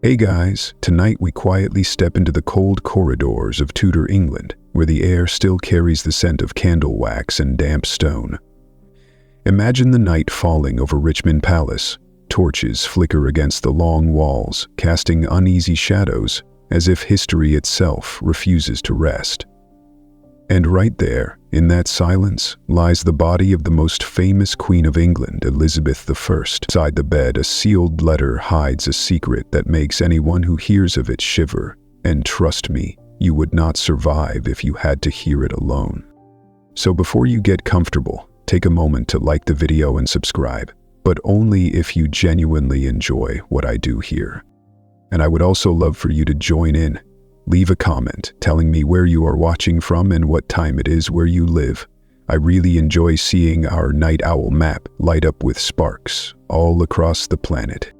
Hey guys, tonight we quietly step into the cold corridors of Tudor England, where the air still carries the scent of candle wax and damp stone. Imagine the night falling over Richmond Palace. Torches flicker against the long walls, casting uneasy shadows, as if history itself refuses to rest. And right there, in that silence, lies the body of the most famous Queen of England, Elizabeth I. Beside the bed, a sealed letter hides a secret that makes anyone who hears of it shiver. And trust me, you would not survive if you had to hear it alone. So before you get comfortable, take a moment to like the video and subscribe, but only if you genuinely enjoy what I do here. And I would also love for you to join in. Leave a comment telling me where you are watching from and what time it is where you live. I really enjoy seeing our night owl map light up with sparks all across the planet.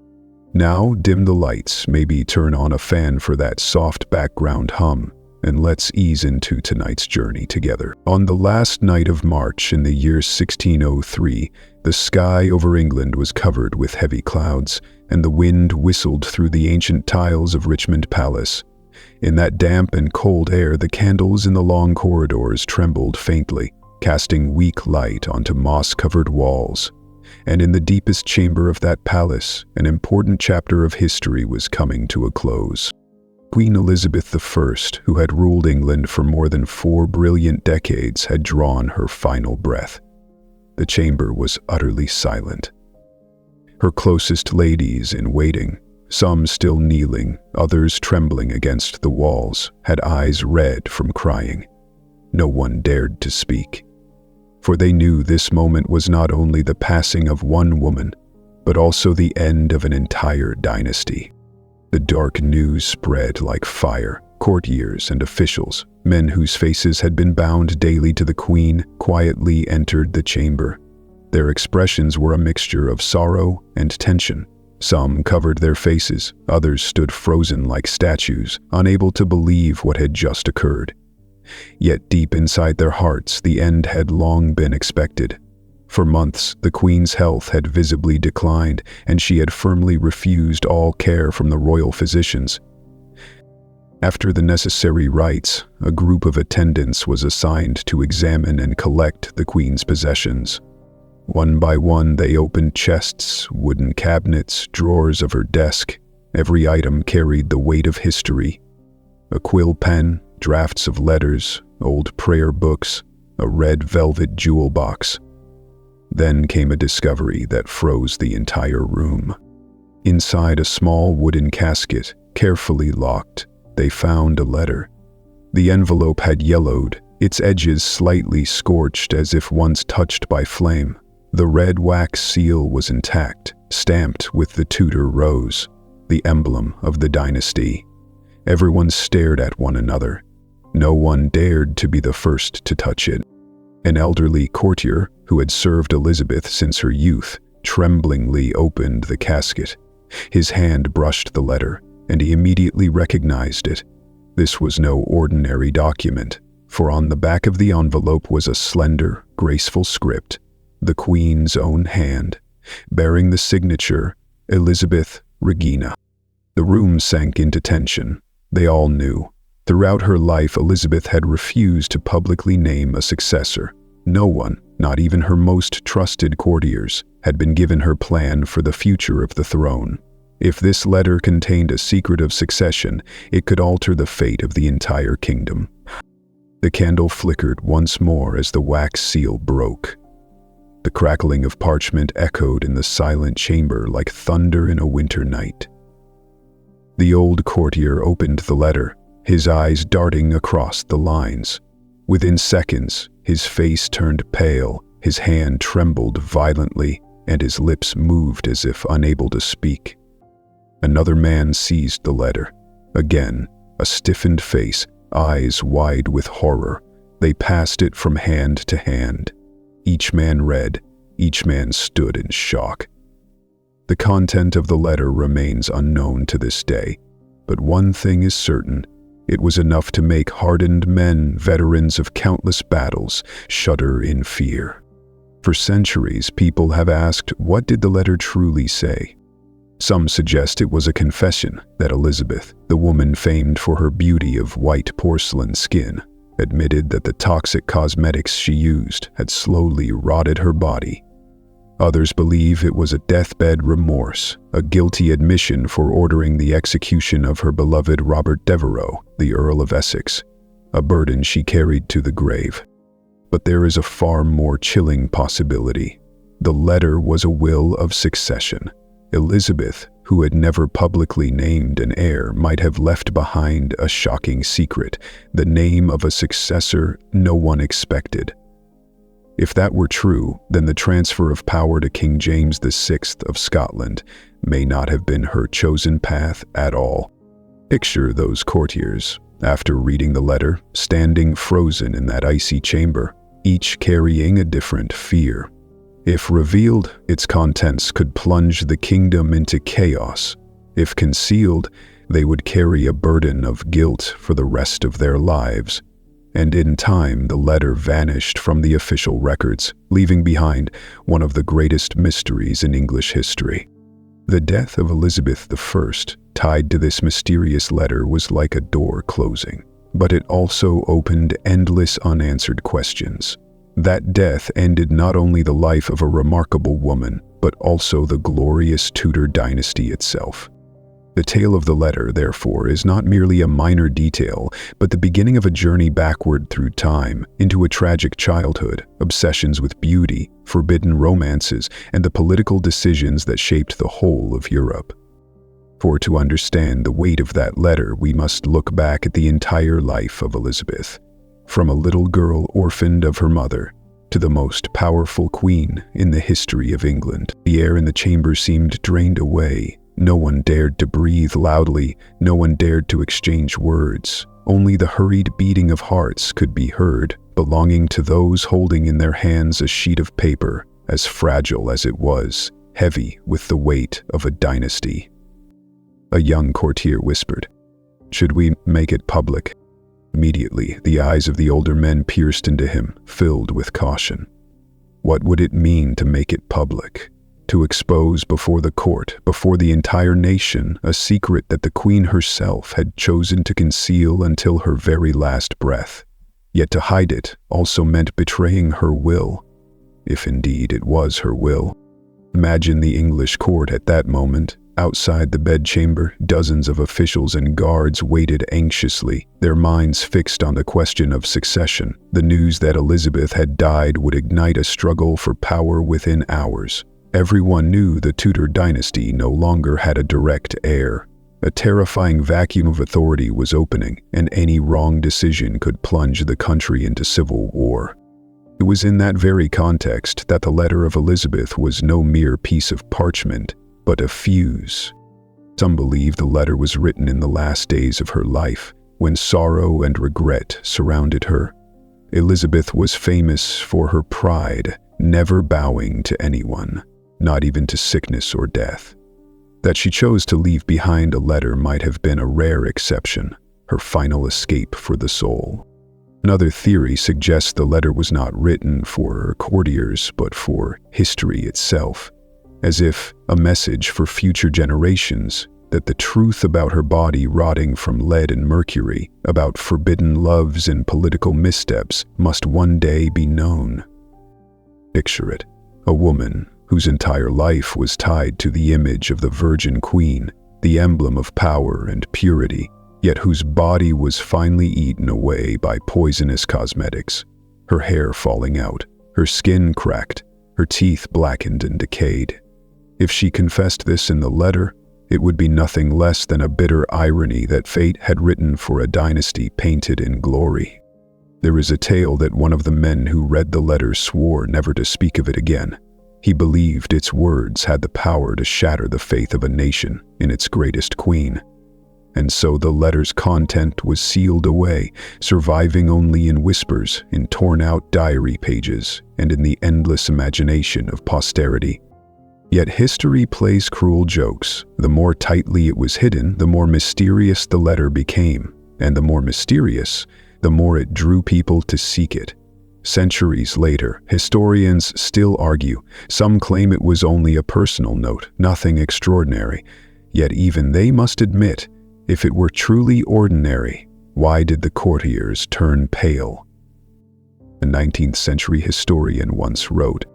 Now dim the lights, maybe turn on a fan for that soft background hum, and let's ease into tonight's journey together. On the last night of March in the year 1603, the sky over England was covered with heavy clouds, and the wind whistled through the ancient tiles of Richmond Palace. In that damp and cold air, the candles in the long corridors trembled faintly, casting weak light onto moss-covered walls. And in the deepest chamber of that palace, an important chapter of history was coming to a close. Queen Elizabeth I, who had ruled England for more than 4 brilliant decades, had drawn her final breath. The chamber was utterly silent. Her closest ladies in waiting, some still kneeling, others trembling against the walls, had eyes red from crying. No one dared to speak, for they knew this moment was not only the passing of one woman, but also the end of an entire dynasty. The dark news spread like fire. Courtiers and officials, men whose faces had been bound daily to the Queen, quietly entered the chamber. Their expressions were a mixture of sorrow and tension. Some covered their faces, others stood frozen like statues, unable to believe what had just occurred. Yet deep inside their hearts, the end had long been expected. For months, the Queen's health had visibly declined, and she had firmly refused all care from the royal physicians. After the necessary rites, a group of attendants was assigned to examine and collect the Queen's possessions. One by one, they opened chests, wooden cabinets, drawers of her desk. Every item carried the weight of history. A quill pen, drafts of letters, old prayer books, a red velvet jewel box. Then came a discovery that froze the entire room. Inside a small wooden casket, carefully locked, they found a letter. The envelope had yellowed, its edges slightly scorched as if once touched by flame. The red wax seal was intact, stamped with the Tudor rose, the emblem of the dynasty. Everyone stared at one another. No one dared to be the first to touch it. An elderly courtier, who had served Elizabeth since her youth, tremblingly opened the casket. His hand brushed the letter, and he immediately recognized it. This was no ordinary document, for on the back of the envelope was a slender, graceful script, the Queen's own hand, bearing the signature, Elizabeth Regina. The room sank into tension. They all knew. Throughout her life, Elizabeth had refused to publicly name a successor. No one, not even her most trusted courtiers, had been given her plan for the future of the throne. If this letter contained a secret of succession, it could alter the fate of the entire kingdom. The candle flickered once more as the wax seal broke. The crackling of parchment echoed in the silent chamber like thunder in a winter night. The old courtier opened the letter, his eyes darting across the lines. Within seconds, his face turned pale, his hand trembled violently, and his lips moved as if unable to speak. Another man seized the letter. Again, a stiffened face, eyes wide with horror. They passed it from hand to hand. Each man read, each man stood in shock. The content of the letter remains unknown to this day, but one thing is certain: it was enough to make hardened men, veterans of countless battles, shudder in fear. For centuries, people have asked, what did the letter truly say? Some suggest it was a confession that Elizabeth, the woman famed for her beauty of white porcelain skin, admitted that the toxic cosmetics she used had slowly rotted her body. Others believe it was a deathbed remorse, a guilty admission for ordering the execution of her beloved Robert Devereux, the Earl of Essex, a burden she carried to the grave. But there is a far more chilling possibility. The letter was a will of succession. Elizabeth, who had never publicly named an heir, might have left behind a shocking secret, the name of a successor no one expected. If that were true, then the transfer of power to King James VI of Scotland may not have been her chosen path at all. Picture those courtiers, after reading the letter, standing frozen in that icy chamber, each carrying a different fear. If revealed, its contents could plunge the kingdom into chaos. If concealed, they would carry a burden of guilt for the rest of their lives. And in time, the letter vanished from the official records, leaving behind one of the greatest mysteries in English history. The death of Elizabeth I, tied to this mysterious letter, was like a door closing, but it also opened endless unanswered questions. That death ended not only the life of a remarkable woman, but also the glorious Tudor dynasty itself. The tale of the letter, therefore, is not merely a minor detail, but the beginning of a journey backward through time, into a tragic childhood, obsessions with beauty, forbidden romances, and the political decisions that shaped the whole of Europe. For to understand the weight of that letter, we must look back at the entire life of Elizabeth. From a little girl orphaned of her mother, to the most powerful queen in the history of England. The air in the chamber seemed drained away. No one dared to breathe loudly, no one dared to exchange words. Only the hurried beating of hearts could be heard, belonging to those holding in their hands a sheet of paper, as fragile as it was, heavy with the weight of a dynasty. A young courtier whispered, "Should we make it public?" Immediately, the eyes of the older men pierced into him, filled with caution. What would it mean to make it public? To expose before the court, before the entire nation, a secret that the queen herself had chosen to conceal until her very last breath. Yet to hide it also meant betraying her will, if indeed it was her will. Imagine the English court at that moment. Outside the bedchamber, dozens of officials and guards waited anxiously, their minds fixed on the question of succession. The news that Elizabeth had died would ignite a struggle for power within hours. Everyone knew the Tudor dynasty no longer had a direct heir. A terrifying vacuum of authority was opening, and any wrong decision could plunge the country into civil war. It was in that very context that the letter of Elizabeth was no mere piece of parchment, but a fuse. Some believe the letter was written in the last days of her life, when sorrow and regret surrounded her. Elizabeth was famous for her pride, never bowing to anyone, not even to sickness or death. That she chose to leave behind a letter might have been a rare exception, her final escape for the soul. Another theory suggests the letter was not written for her courtiers, but for history itself, as if a message for future generations that the truth about her body rotting from lead and mercury, about forbidden loves and political missteps, must one day be known. Picture it, a woman whose entire life was tied to the image of the Virgin Queen, the emblem of power and purity, yet whose body was finally eaten away by poisonous cosmetics, her hair falling out, her skin cracked, her teeth blackened and decayed. If she confessed this in the letter, it would be nothing less than a bitter irony that fate had written for a dynasty painted in glory. There is a tale that one of the men who read the letter swore never to speak of it again. He believed its words had the power to shatter the faith of a nation in its greatest queen. And so the letter's content was sealed away, surviving only in whispers, in torn-out diary pages, and in the endless imagination of posterity. Yet history plays cruel jokes. The more tightly it was hidden, the more mysterious the letter became, and the more mysterious, the more it drew people to seek it. Centuries later, historians still argue. Some claim it was only a personal note, nothing extraordinary. Yet even they must admit, if it were truly ordinary, why did the courtiers turn pale? A 19th century historian once wrote,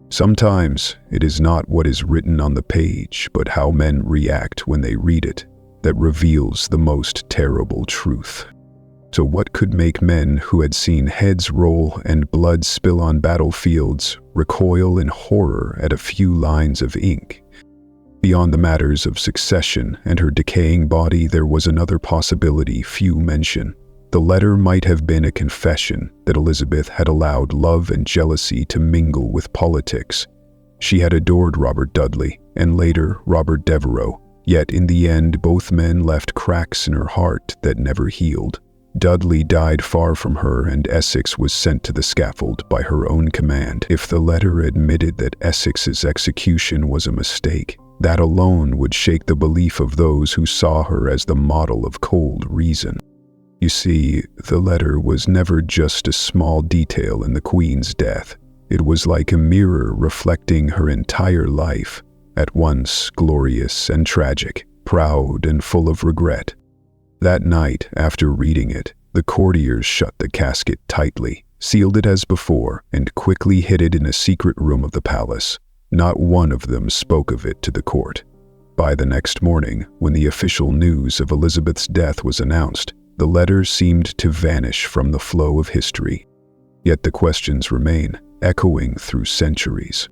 "Sometimes it is not what is written on the page, but how men react when they read it, that reveals the most terrible truth." So what could make men who had seen heads roll and blood spill on battlefields recoil in horror at a few lines of ink? Beyond the matters of succession and her decaying body, there was another possibility few mention. The letter might have been a confession that Elizabeth had allowed love and jealousy to mingle with politics. She had adored Robert Dudley and later Robert Devereux, yet in the end both men left cracks in her heart that never healed. Dudley died far from her, and Essex was sent to the scaffold by her own command. If the letter admitted that Essex's execution was a mistake, that alone would shake the belief of those who saw her as the model of cold reason. You see, the letter was never just a small detail in the Queen's death. It was like a mirror reflecting her entire life, at once glorious and tragic, proud and full of regret. That night, after reading it, the courtiers shut the casket tightly, sealed it as before, and quickly hid it in a secret room of the palace. Not one of them spoke of it to the court. By the next morning, when the official news of Elizabeth's death was announced, the letter seemed to vanish from the flow of history. Yet the questions remain, echoing through centuries.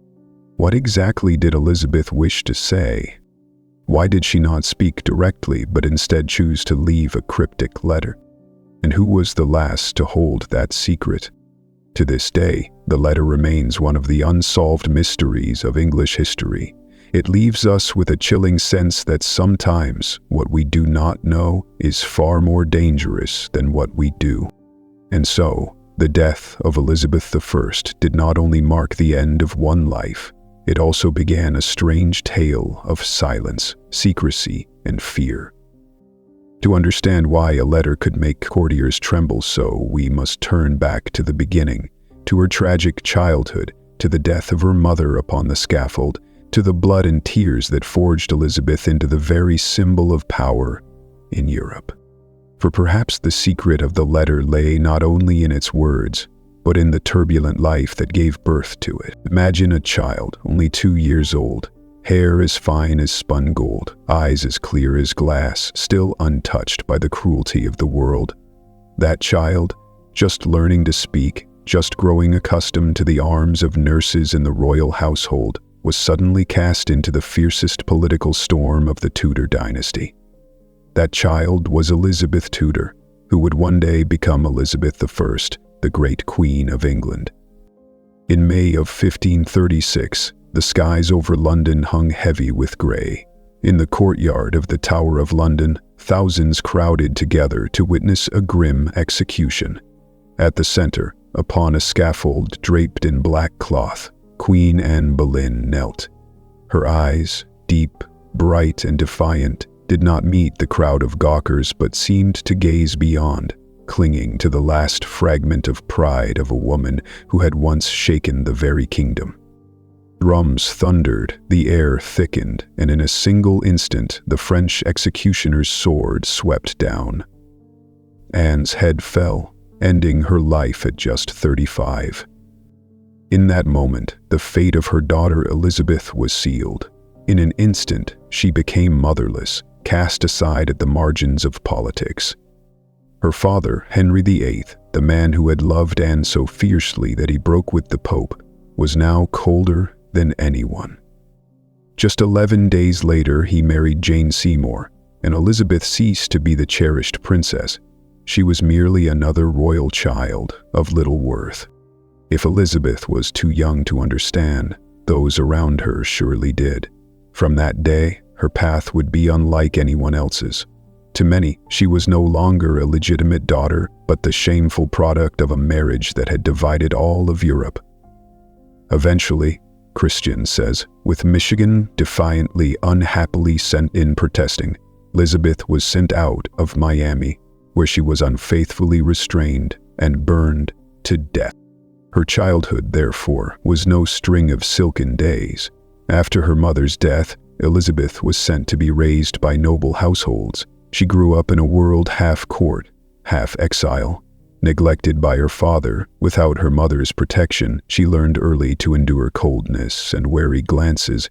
What exactly did Elizabeth wish to say? Why did she not speak directly, but instead choose to leave a cryptic letter? And who was the last to hold that secret? To this day, the letter remains one of the unsolved mysteries of English history. It leaves us with a chilling sense that sometimes what we do not know is far more dangerous than what we do. And so, the death of Elizabeth I did not only mark the end of one life, it also began a strange tale of silence, secrecy, and fear. To understand why a letter could make courtiers tremble so, we must turn back to the beginning, to her tragic childhood, to the death of her mother upon the scaffold, to the blood and tears that forged Elizabeth into the very symbol of power in Europe. For perhaps the secret of the letter lay not only in its words, but in the turbulent life that gave birth to it. Imagine a child, only 2 years old, hair as fine as spun gold, eyes as clear as glass, still untouched by the cruelty of the world. That child, just learning to speak, just growing accustomed to the arms of nurses in the royal household, was suddenly cast into the fiercest political storm of the Tudor dynasty. That child was Elizabeth Tudor, who would one day become Elizabeth I, the great Queen of England. In May of 1536, the skies over London hung heavy with grey. In the courtyard of the Tower of London, thousands crowded together to witness a grim execution. At the center, upon a scaffold draped in black cloth, Queen Anne Boleyn knelt. Her eyes, deep, bright, and defiant, did not meet the crowd of gawkers but seemed to gaze beyond, clinging to the last fragment of pride of a woman who had once shaken the very kingdom. Drums thundered, the air thickened, and in a single instant the French executioner's sword swept down. Anne's head fell, ending her life at just 35. In that moment, the fate of her daughter Elizabeth was sealed. In an instant, she became motherless, cast aside at the margins of politics. Her father, Henry VIII, the man who had loved Anne so fiercely that he broke with the Pope, was now colder than anyone. Just 11 days later, he married Jane Seymour, and Elizabeth ceased to be the cherished princess. She was merely another royal child of little worth. If Elizabeth was too young to understand, those around her surely did. From that day, her path would be unlike anyone else's. To many, she was no longer a legitimate daughter, but the shameful product of a marriage that had divided all of Europe. Eventually, Christian says, with Michigan defiantly, unhappily sent in protesting, Elizabeth was sent out of Miami, where she was unfaithfully restrained and burned to death. Her childhood, therefore, was no string of silken days. After her mother's death, Elizabeth was sent to be raised by noble households. She grew up in a world half court, half exile. Neglected by her father, without her mother's protection, she learned early to endure coldness and wary glances.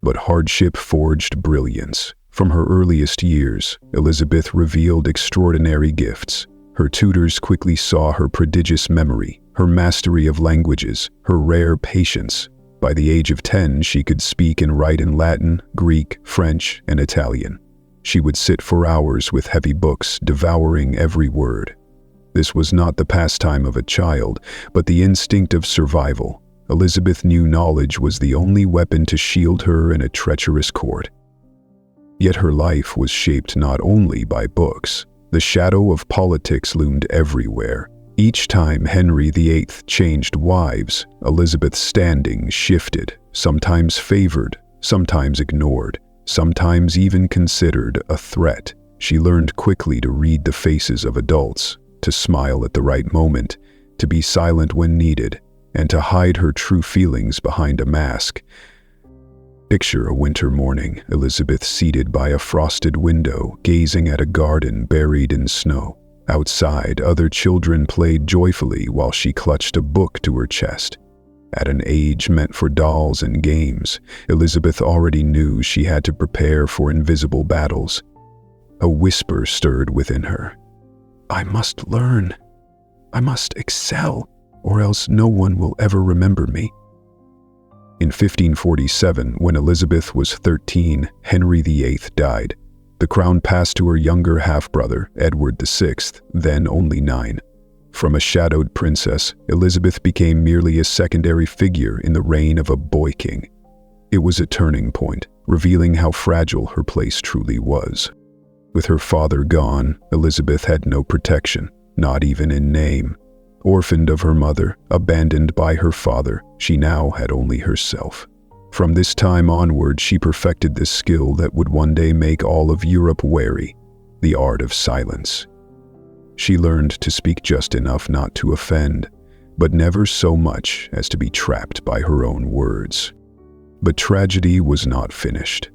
But hardship forged brilliance. From her earliest years, Elizabeth revealed extraordinary gifts. Her tutors quickly saw her prodigious memory, her mastery of languages, her rare patience. By the age of 10, she could speak and write in Latin, Greek, French, and Italian. She would sit for hours with heavy books, devouring every word. This was not the pastime of a child, but the instinct of survival. Elizabeth knew knowledge was the only weapon to shield her in a treacherous court. Yet her life was shaped not only by books. The shadow of politics loomed everywhere. Each time Henry VIII changed wives, Elizabeth's standing shifted, sometimes favored, sometimes ignored, sometimes even considered a threat. She learned quickly to read the faces of adults, to smile at the right moment, to be silent when needed, and to hide her true feelings behind a mask. Picture a winter morning, Elizabeth seated by a frosted window, gazing at a garden buried in snow. Outside, other children played joyfully while she clutched a book to her chest. At an age meant for dolls and games, Elizabeth already knew she had to prepare for invisible battles. A whisper stirred within her. "I must learn. I must excel, or else no one will ever remember me." In 1547, when Elizabeth was 13, Henry VIII died. The crown passed to her younger half-brother, Edward VI, then only 9. From a shadowed princess, Elizabeth became merely a secondary figure in the reign of a boy king. It was a turning point, revealing how fragile her place truly was. With her father gone, Elizabeth had no protection, not even in name. Orphaned of her mother, abandoned by her father, she now had only herself. From this time onward, she perfected the skill that would one day make all of Europe wary, the art of silence. She learned to speak just enough not to offend, but never so much as to be trapped by her own words. But tragedy was not finished.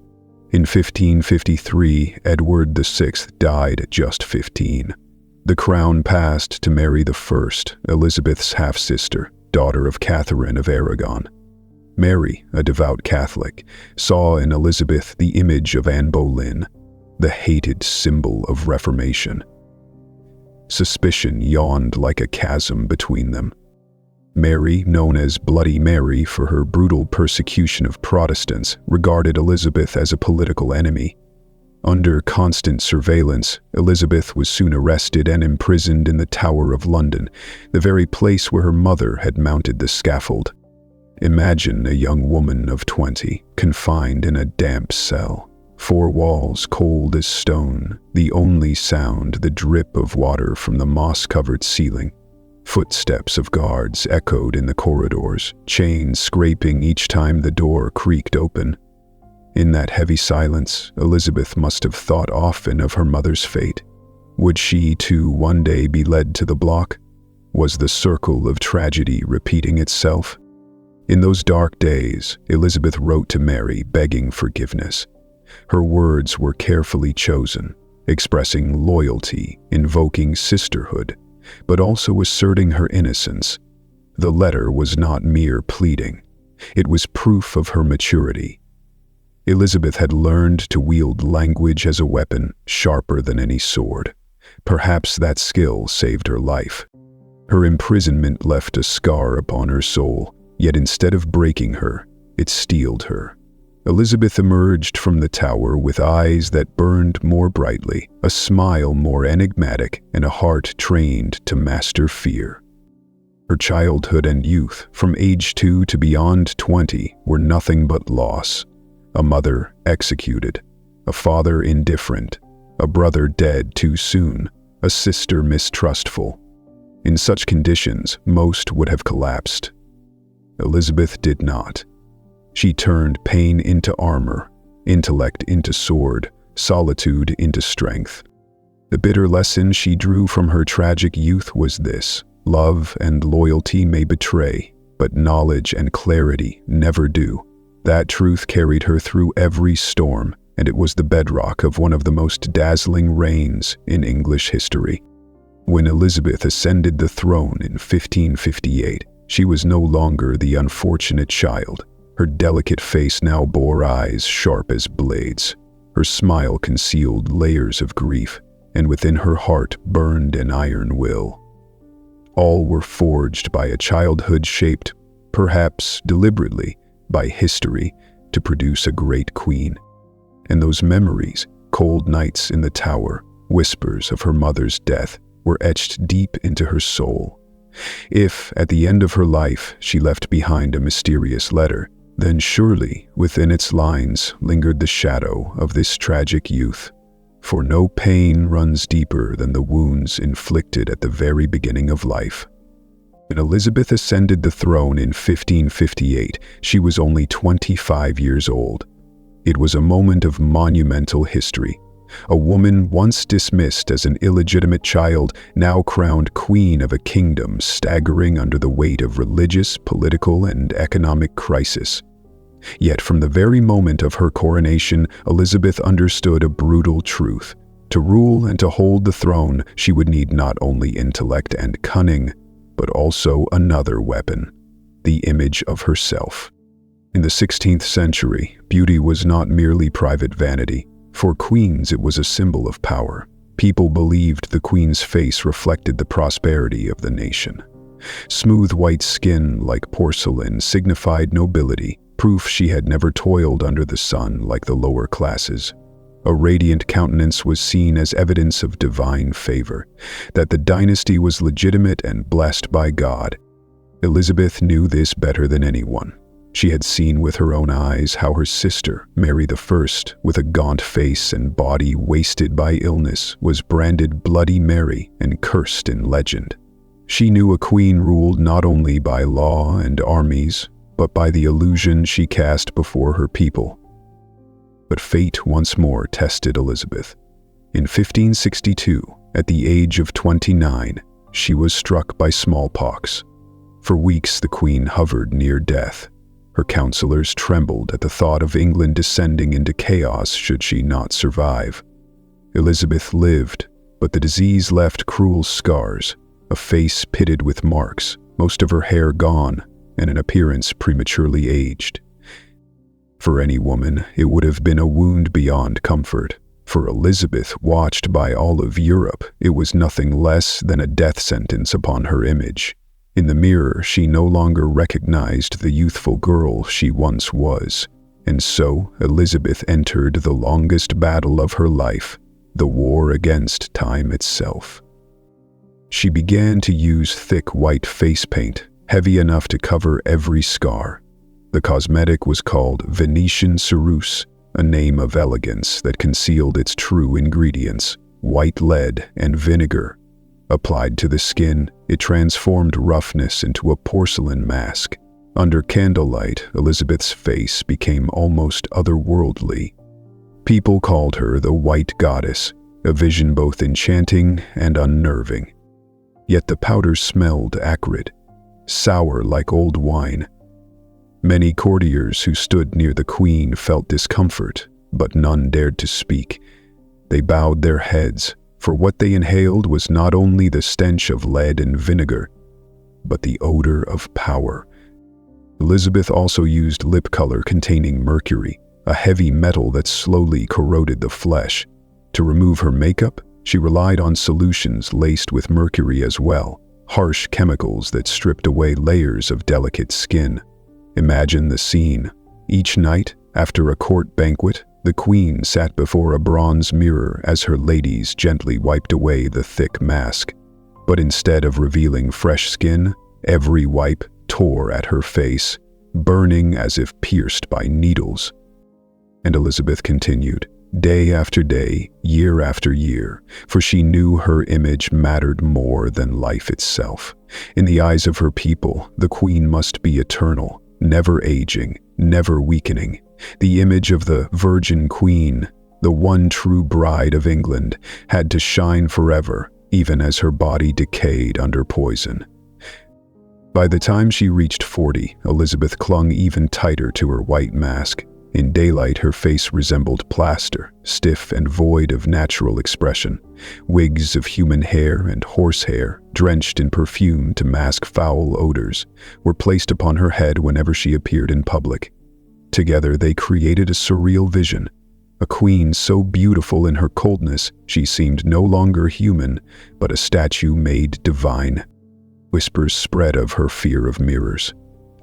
In 1553, Edward VI died at just 15. The crown passed to Mary I, Elizabeth's half-sister, daughter of Catherine of Aragon. Mary, a devout Catholic, saw in Elizabeth the image of Anne Boleyn, the hated symbol of Reformation. Suspicion yawned like a chasm between them. Mary, known as Bloody Mary for her brutal persecution of Protestants, regarded Elizabeth as a political enemy. Under constant surveillance, Elizabeth was soon arrested and imprisoned in the Tower of London, the very place where her mother had mounted the scaffold. Imagine a young woman of 20, confined in a damp cell. 4 walls cold as stone, the only sound the drip of water from the moss-covered ceiling. Footsteps of guards echoed in the corridors, chains scraping each time the door creaked open. In that heavy silence, Elizabeth must have thought often of her mother's fate. Would she, too, one day be led to the block? Was the circle of tragedy repeating itself? In those dark days, Elizabeth wrote to Mary begging forgiveness. Her words were carefully chosen, expressing loyalty, invoking sisterhood, but also asserting her innocence. The letter was not mere pleading. It was proof of her maturity. Elizabeth had learned to wield language as a weapon, sharper than any sword. Perhaps that skill saved her life. Her imprisonment left a scar upon her soul, yet instead of breaking her, it steeled her. Elizabeth emerged from the tower with eyes that burned more brightly, a smile more enigmatic, and a heart trained to master fear. Her childhood and youth, from age 2 to beyond 20, were nothing but loss. A mother executed, a father indifferent, a brother dead too soon, a sister mistrustful. In such conditions, most would have collapsed. Elizabeth did not. She turned pain into armor, intellect into sword, solitude into strength. The bitter lesson she drew from her tragic youth was this: Love and loyalty may betray, but knowledge and clarity never do. That truth carried her through every storm, and it was the bedrock of one of the most dazzling reigns in English history. When Elizabeth ascended the throne in 1558, she was no longer the unfortunate child. Her delicate face now bore eyes sharp as blades. Her smile concealed layers of grief, and within her heart burned an iron will. All were forged by a childhood shaped, perhaps deliberately, by history to produce a great queen. And those memories, cold nights in the Tower, whispers of her mother's death, were etched deep into her soul. If, at the end of her life, she left behind a mysterious letter, then surely within its lines lingered the shadow of this tragic youth. For no pain runs deeper than the wounds inflicted at the very beginning of life. When Elizabeth ascended the throne in 1558, she was only 25 years old. It was a moment of monumental history. A woman once dismissed as an illegitimate child, now crowned queen of a kingdom staggering under the weight of religious, political, and economic crisis. Yet from the very moment of her coronation, Elizabeth understood a brutal truth. To rule and to hold the throne, she would need not only intellect and cunning, but also another weapon, the image of herself. In the 16th century, beauty was not merely private vanity. For queens, it was a symbol of power. People believed the queen's face reflected the prosperity of the nation. Smooth white skin, like porcelain, signified nobility, proof she had never toiled under the sun like the lower classes. A radiant countenance was seen as evidence of divine favor, that the dynasty was legitimate and blessed by God. Elizabeth knew this better than anyone. She had seen with her own eyes how her sister, Mary I, with a gaunt face and body wasted by illness, was branded Bloody Mary and cursed in legend. She knew a queen ruled not only by law and armies, but by the illusion she cast before her people. But fate once more tested Elizabeth. In 1562, at the age of 29, she was struck by smallpox. For weeks the queen hovered near death. Her counselors trembled at the thought of England descending into chaos should she not survive. Elizabeth lived, but the disease left cruel scars, a face pitted with marks, most of her hair gone, and an appearance prematurely aged. For any woman, it would have been a wound beyond comfort. For Elizabeth, watched by all of Europe, it was nothing less than a death sentence upon her image. In the mirror, she no longer recognized the youthful girl she once was. And so, Elizabeth entered the longest battle of her life, the war against time itself. She began to use thick white face paint, heavy enough to cover every scar. The cosmetic was called Venetian ceruse, a name of elegance that concealed its true ingredients, white lead and vinegar. Applied to the skin, it transformed roughness into a porcelain mask. Under candlelight, Elizabeth's face became almost otherworldly. People called her the White Goddess, a vision both enchanting and unnerving. Yet the powder smelled acrid, sour like old wine. Many courtiers who stood near the queen felt discomfort, but none dared to speak. They bowed their heads, for what they inhaled was not only the stench of lead and vinegar, but the odor of power. Elizabeth also used lip color containing mercury, a heavy metal that slowly corroded the flesh. To remove her makeup, she relied on solutions laced with mercury as well, harsh chemicals that stripped away layers of delicate skin. Imagine the scene. Each night, after a court banquet, the queen sat before a bronze mirror as her ladies gently wiped away the thick mask. But instead of revealing fresh skin, every wipe tore at her face, burning as if pierced by needles. And Elizabeth continued, day after day, year after year, for she knew her image mattered more than life itself. In the eyes of her people, the queen must be eternal, never aging, never weakening. The image of the Virgin Queen, the one true bride of England, had to shine forever, even as her body decayed under poison. By the time she reached 40, Elizabeth clung even tighter to her white mask. In daylight, her face resembled plaster, stiff and void of natural expression. Wigs of human hair and horsehair, drenched in perfume to mask foul odors, were placed upon her head whenever she appeared in public. Together they created a surreal vision. A queen so beautiful in her coldness, she seemed no longer human, but a statue made divine. Whispers spread of her fear of mirrors.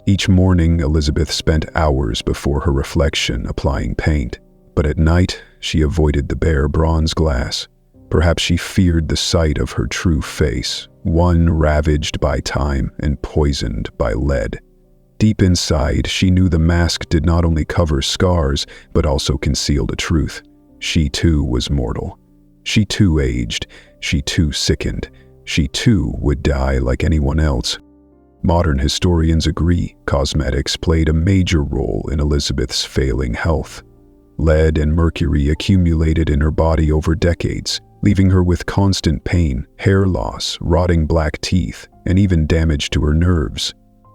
Each morning, Elizabeth spent hours before her reflection applying paint, but at night she avoided the bare bronze glass. Perhaps she feared the sight of her true face, one ravaged by time and poisoned by lead. Deep inside, she knew the mask did not only cover scars, but also concealed a truth. She too was mortal. She too aged. She too sickened. She too would die like anyone else. Modern historians agree cosmetics played a major role in Elizabeth's failing health. Lead and mercury accumulated in her body over decades, leaving her with constant pain, hair loss, rotting black teeth, and even damage to her nerves.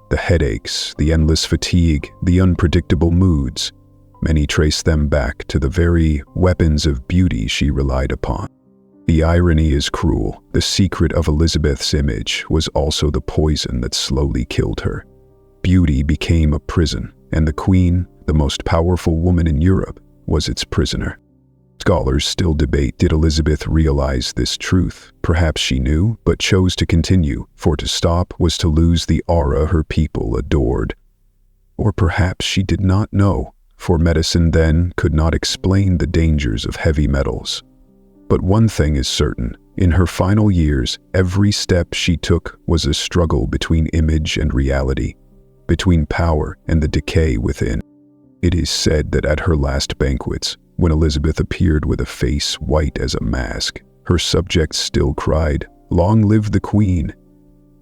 The headaches, the endless fatigue, the unpredictable moods, many trace them back to the very weapons of beauty she relied upon. The irony is cruel. The secret of Elizabeth's image was also the poison that slowly killed her. Beauty became a prison, and the Queen, the most powerful woman in Europe, was its prisoner. Scholars still debate, did Elizabeth realize this truth? Perhaps she knew, but chose to continue, for to stop was to lose the aura her people adored. Or perhaps she did not know, for medicine then could not explain the dangers of heavy metals. But one thing is certain, in her final years, every step she took was a struggle between image and reality, between power and the decay within. It is said that at her last banquets, when Elizabeth appeared with a face white as a mask, her subjects still cried, "Long live the Queen!"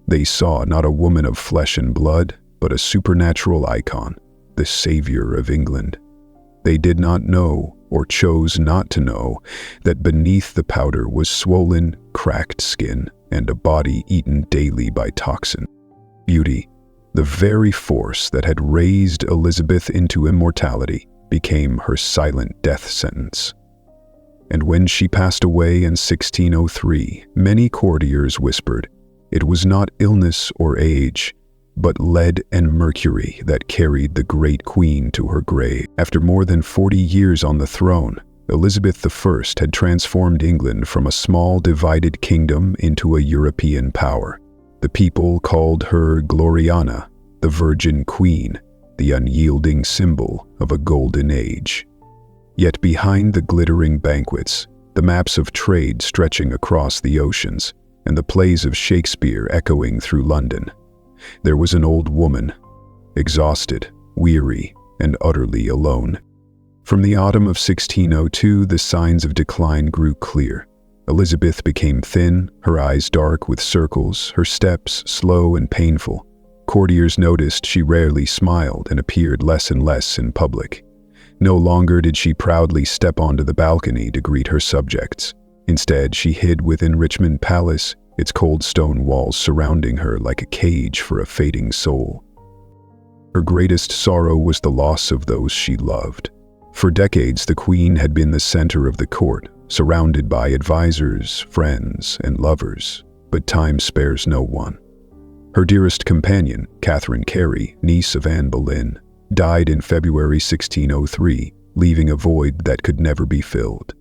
They saw not a woman of flesh and blood, but a supernatural icon, the savior of England. They did not know, or chose not to know, that beneath the powder was swollen, cracked skin and a body eaten daily by toxin. Beauty, the very force that had raised Elizabeth into immortality, became her silent death sentence. And when she passed away in 1603, many courtiers whispered, it was not illness or age, but lead and mercury that carried the great queen to her grave. After more than 40 years on the throne, Elizabeth I had transformed England from a small divided kingdom into a European power. The people called her Gloriana, the Virgin Queen, the unyielding symbol of a golden age. Yet behind the glittering banquets, the maps of trade stretching across the oceans, and the plays of Shakespeare echoing through London, there was an old woman, exhausted, weary, and utterly alone. From the autumn of 1602, the signs of decline grew clear. Elizabeth became thin, her eyes dark with circles, her steps slow and painful. Courtiers noticed she rarely smiled and appeared less and less in public. No longer did she proudly step onto the balcony to greet her subjects. Instead, she hid within Richmond Palace, its cold stone walls surrounding her like a cage for a fading soul. Her greatest sorrow was the loss of those she loved. For decades, the Queen had been the center of the court, surrounded by advisors, friends, and lovers, but time spares no one. Her dearest companion, Catherine Carey, niece of Anne Boleyn, died in February 1603, leaving a void that could never be filled.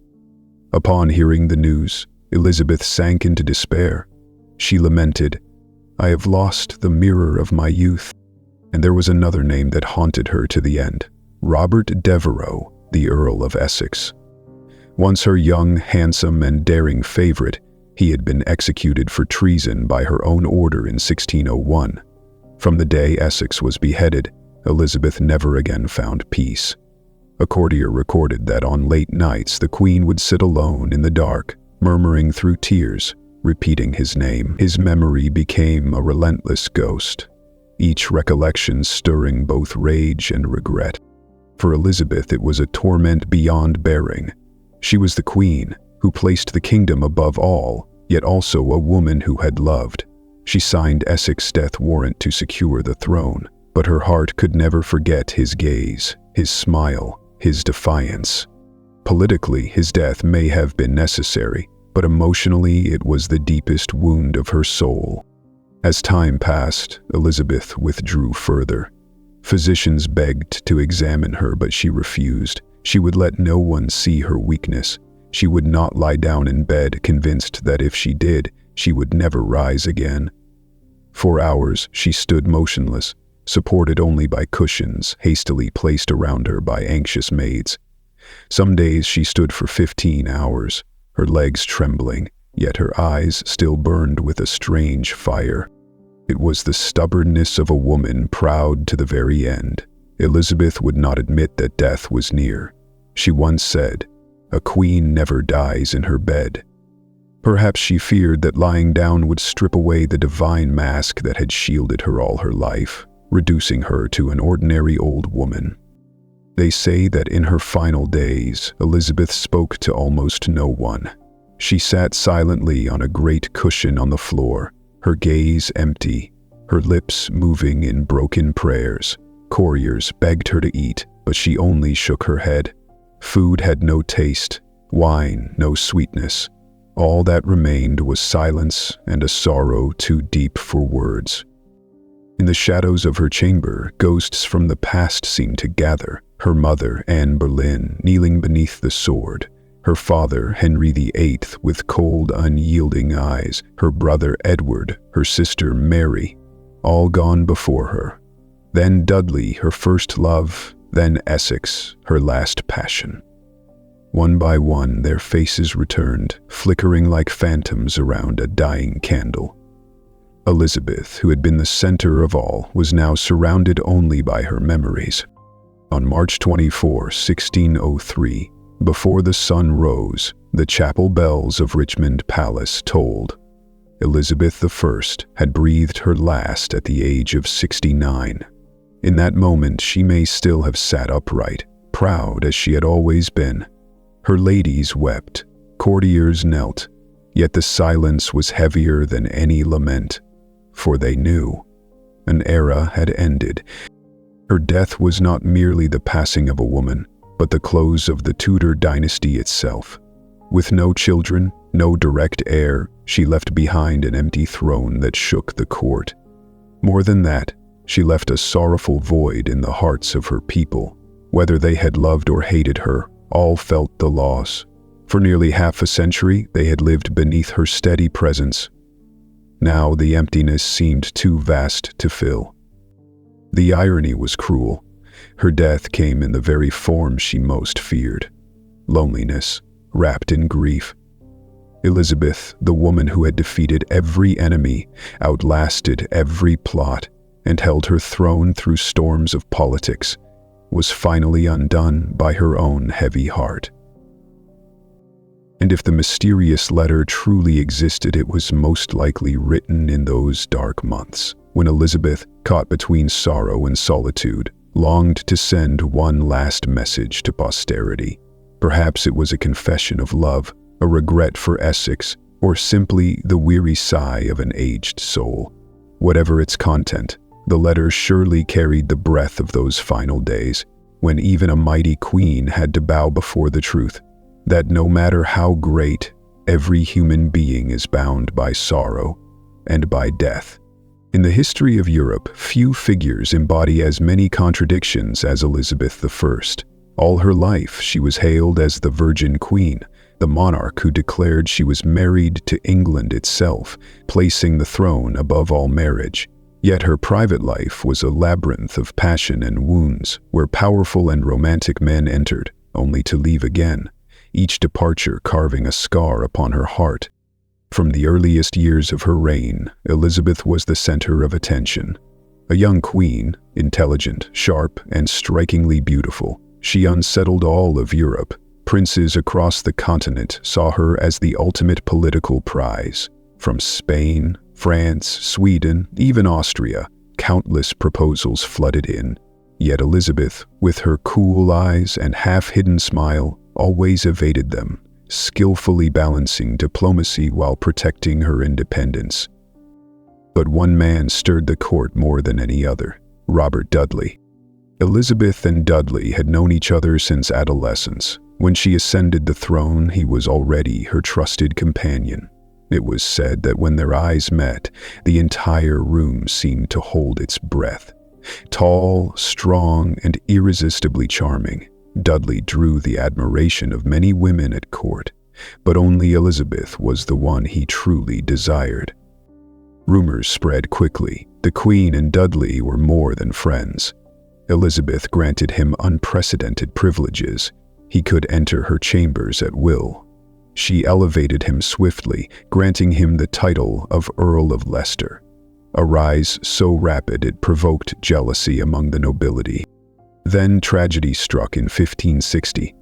Upon hearing the news, Elizabeth sank into despair. She lamented, "I have lost the mirror of my youth." And there was another name that haunted her to the end, Robert Devereux, the Earl of Essex. Once her young, handsome, and daring favorite, he had been executed for treason by her own order in 1601. From the day Essex was beheaded, Elizabeth never again found peace. A courtier recorded that on late nights the Queen would sit alone in the dark, murmuring through tears, repeating his name. His memory became a relentless ghost, each recollection stirring both rage and regret. For Elizabeth, it was a torment beyond bearing. She was the Queen, who placed the kingdom above all, yet also a woman who had loved. She signed Essex's death warrant to secure the throne, but her heart could never forget his gaze, his smile, his defiance. Politically, his death may have been necessary, but emotionally it was the deepest wound of her soul. As time passed, Elizabeth withdrew further. Physicians begged to examine her, but she refused. She would let no one see her weakness. She would not lie down in bed, convinced that if she did, she would never rise again. For hours, she stood motionless, supported only by cushions hastily placed around her by anxious maids. Some days she stood for 15 hours, her legs trembling, yet her eyes still burned with a strange fire. It was the stubbornness of a woman proud to the very end. Elizabeth would not admit that death was near. She once said, "A queen never dies in her bed." Perhaps she feared that lying down would strip away the divine mask that had shielded her all her life, reducing her to an ordinary old woman. They say that in her final days, Elizabeth spoke to almost no one. She sat silently on a great cushion on the floor, her gaze empty, her lips moving in broken prayers. Couriers begged her to eat, but she only shook her head. Food had no taste, wine no sweetness. All that remained was silence and a sorrow too deep for words. In the shadows of her chamber, ghosts from the past seemed to gather. Her mother, Anne Boleyn, kneeling beneath the sword. Her father, Henry VIII, with cold, unyielding eyes. Her brother, Edward. Her sister, Mary. All gone before her. Then Dudley, her first love. Then Essex, her last passion. One by one, their faces returned, flickering like phantoms around a dying candle. Elizabeth, who had been the center of all, was now surrounded only by her memories. On March 24, 1603, before the sun rose, the chapel bells of Richmond Palace tolled. Elizabeth I had breathed her last at the age of 69. In that moment, she may still have sat upright, proud as she had always been. Her ladies wept, courtiers knelt, yet the silence was heavier than any lament, for they knew an era had ended. Her death was not merely the passing of a woman, but the close of the Tudor dynasty itself. With no children, no direct heir, she left behind an empty throne that shook the court. More than that, she left a sorrowful void in the hearts of her people. Whether they had loved or hated her, all felt the loss. For nearly half a century, they had lived beneath her steady presence. Now the emptiness seemed too vast to fill. The irony was cruel. Her death came in the very form she most feared: loneliness, wrapped in grief. Elizabeth, the woman who had defeated every enemy, outlasted every plot, and held her throne through storms of politics, was finally undone by her own heavy heart. And if the mysterious letter truly existed, it was most likely written in those dark months, when Elizabeth, caught between sorrow and solitude, longed to send one last message to posterity. Perhaps it was a confession of love, a regret for Essex, or simply the weary sigh of an aged soul. Whatever its content, the letter surely carried the breath of those final days, when even a mighty queen had to bow before the truth, that no matter how great, every human being is bound by sorrow and by death. In the history of Europe, few figures embody as many contradictions as Elizabeth I. All her life, she was hailed as the Virgin Queen, the monarch who declared she was married to England itself, placing the throne above all marriage. Yet her private life was a labyrinth of passion and wounds, where powerful and romantic men entered, only to leave again, each departure carving a scar upon her heart. From the earliest years of her reign, Elizabeth was the center of attention. A young queen, intelligent, sharp, and strikingly beautiful, she unsettled all of Europe. Princes across the continent saw her as the ultimate political prize. From Spain, France, Sweden, even Austria, countless proposals flooded in. Yet Elizabeth, with her cool eyes and half-hidden smile, always evaded them, skillfully balancing diplomacy while protecting her independence. But one man stirred the court more than any other: Robert Dudley. Elizabeth and Dudley had known each other since adolescence. When she ascended the throne, he was already her trusted companion. It was said that when their eyes met, the entire room seemed to hold its breath. Tall, strong, and irresistibly charming, Dudley drew the admiration of many women at court, but only Elizabeth was the one he truly desired. Rumors spread quickly. The Queen and Dudley were more than friends. Elizabeth granted him unprecedented privileges. He could enter her chambers at will. She elevated him swiftly, granting him the title of Earl of Leicester, a rise so rapid it provoked jealousy among the nobility. Then tragedy struck in 1560.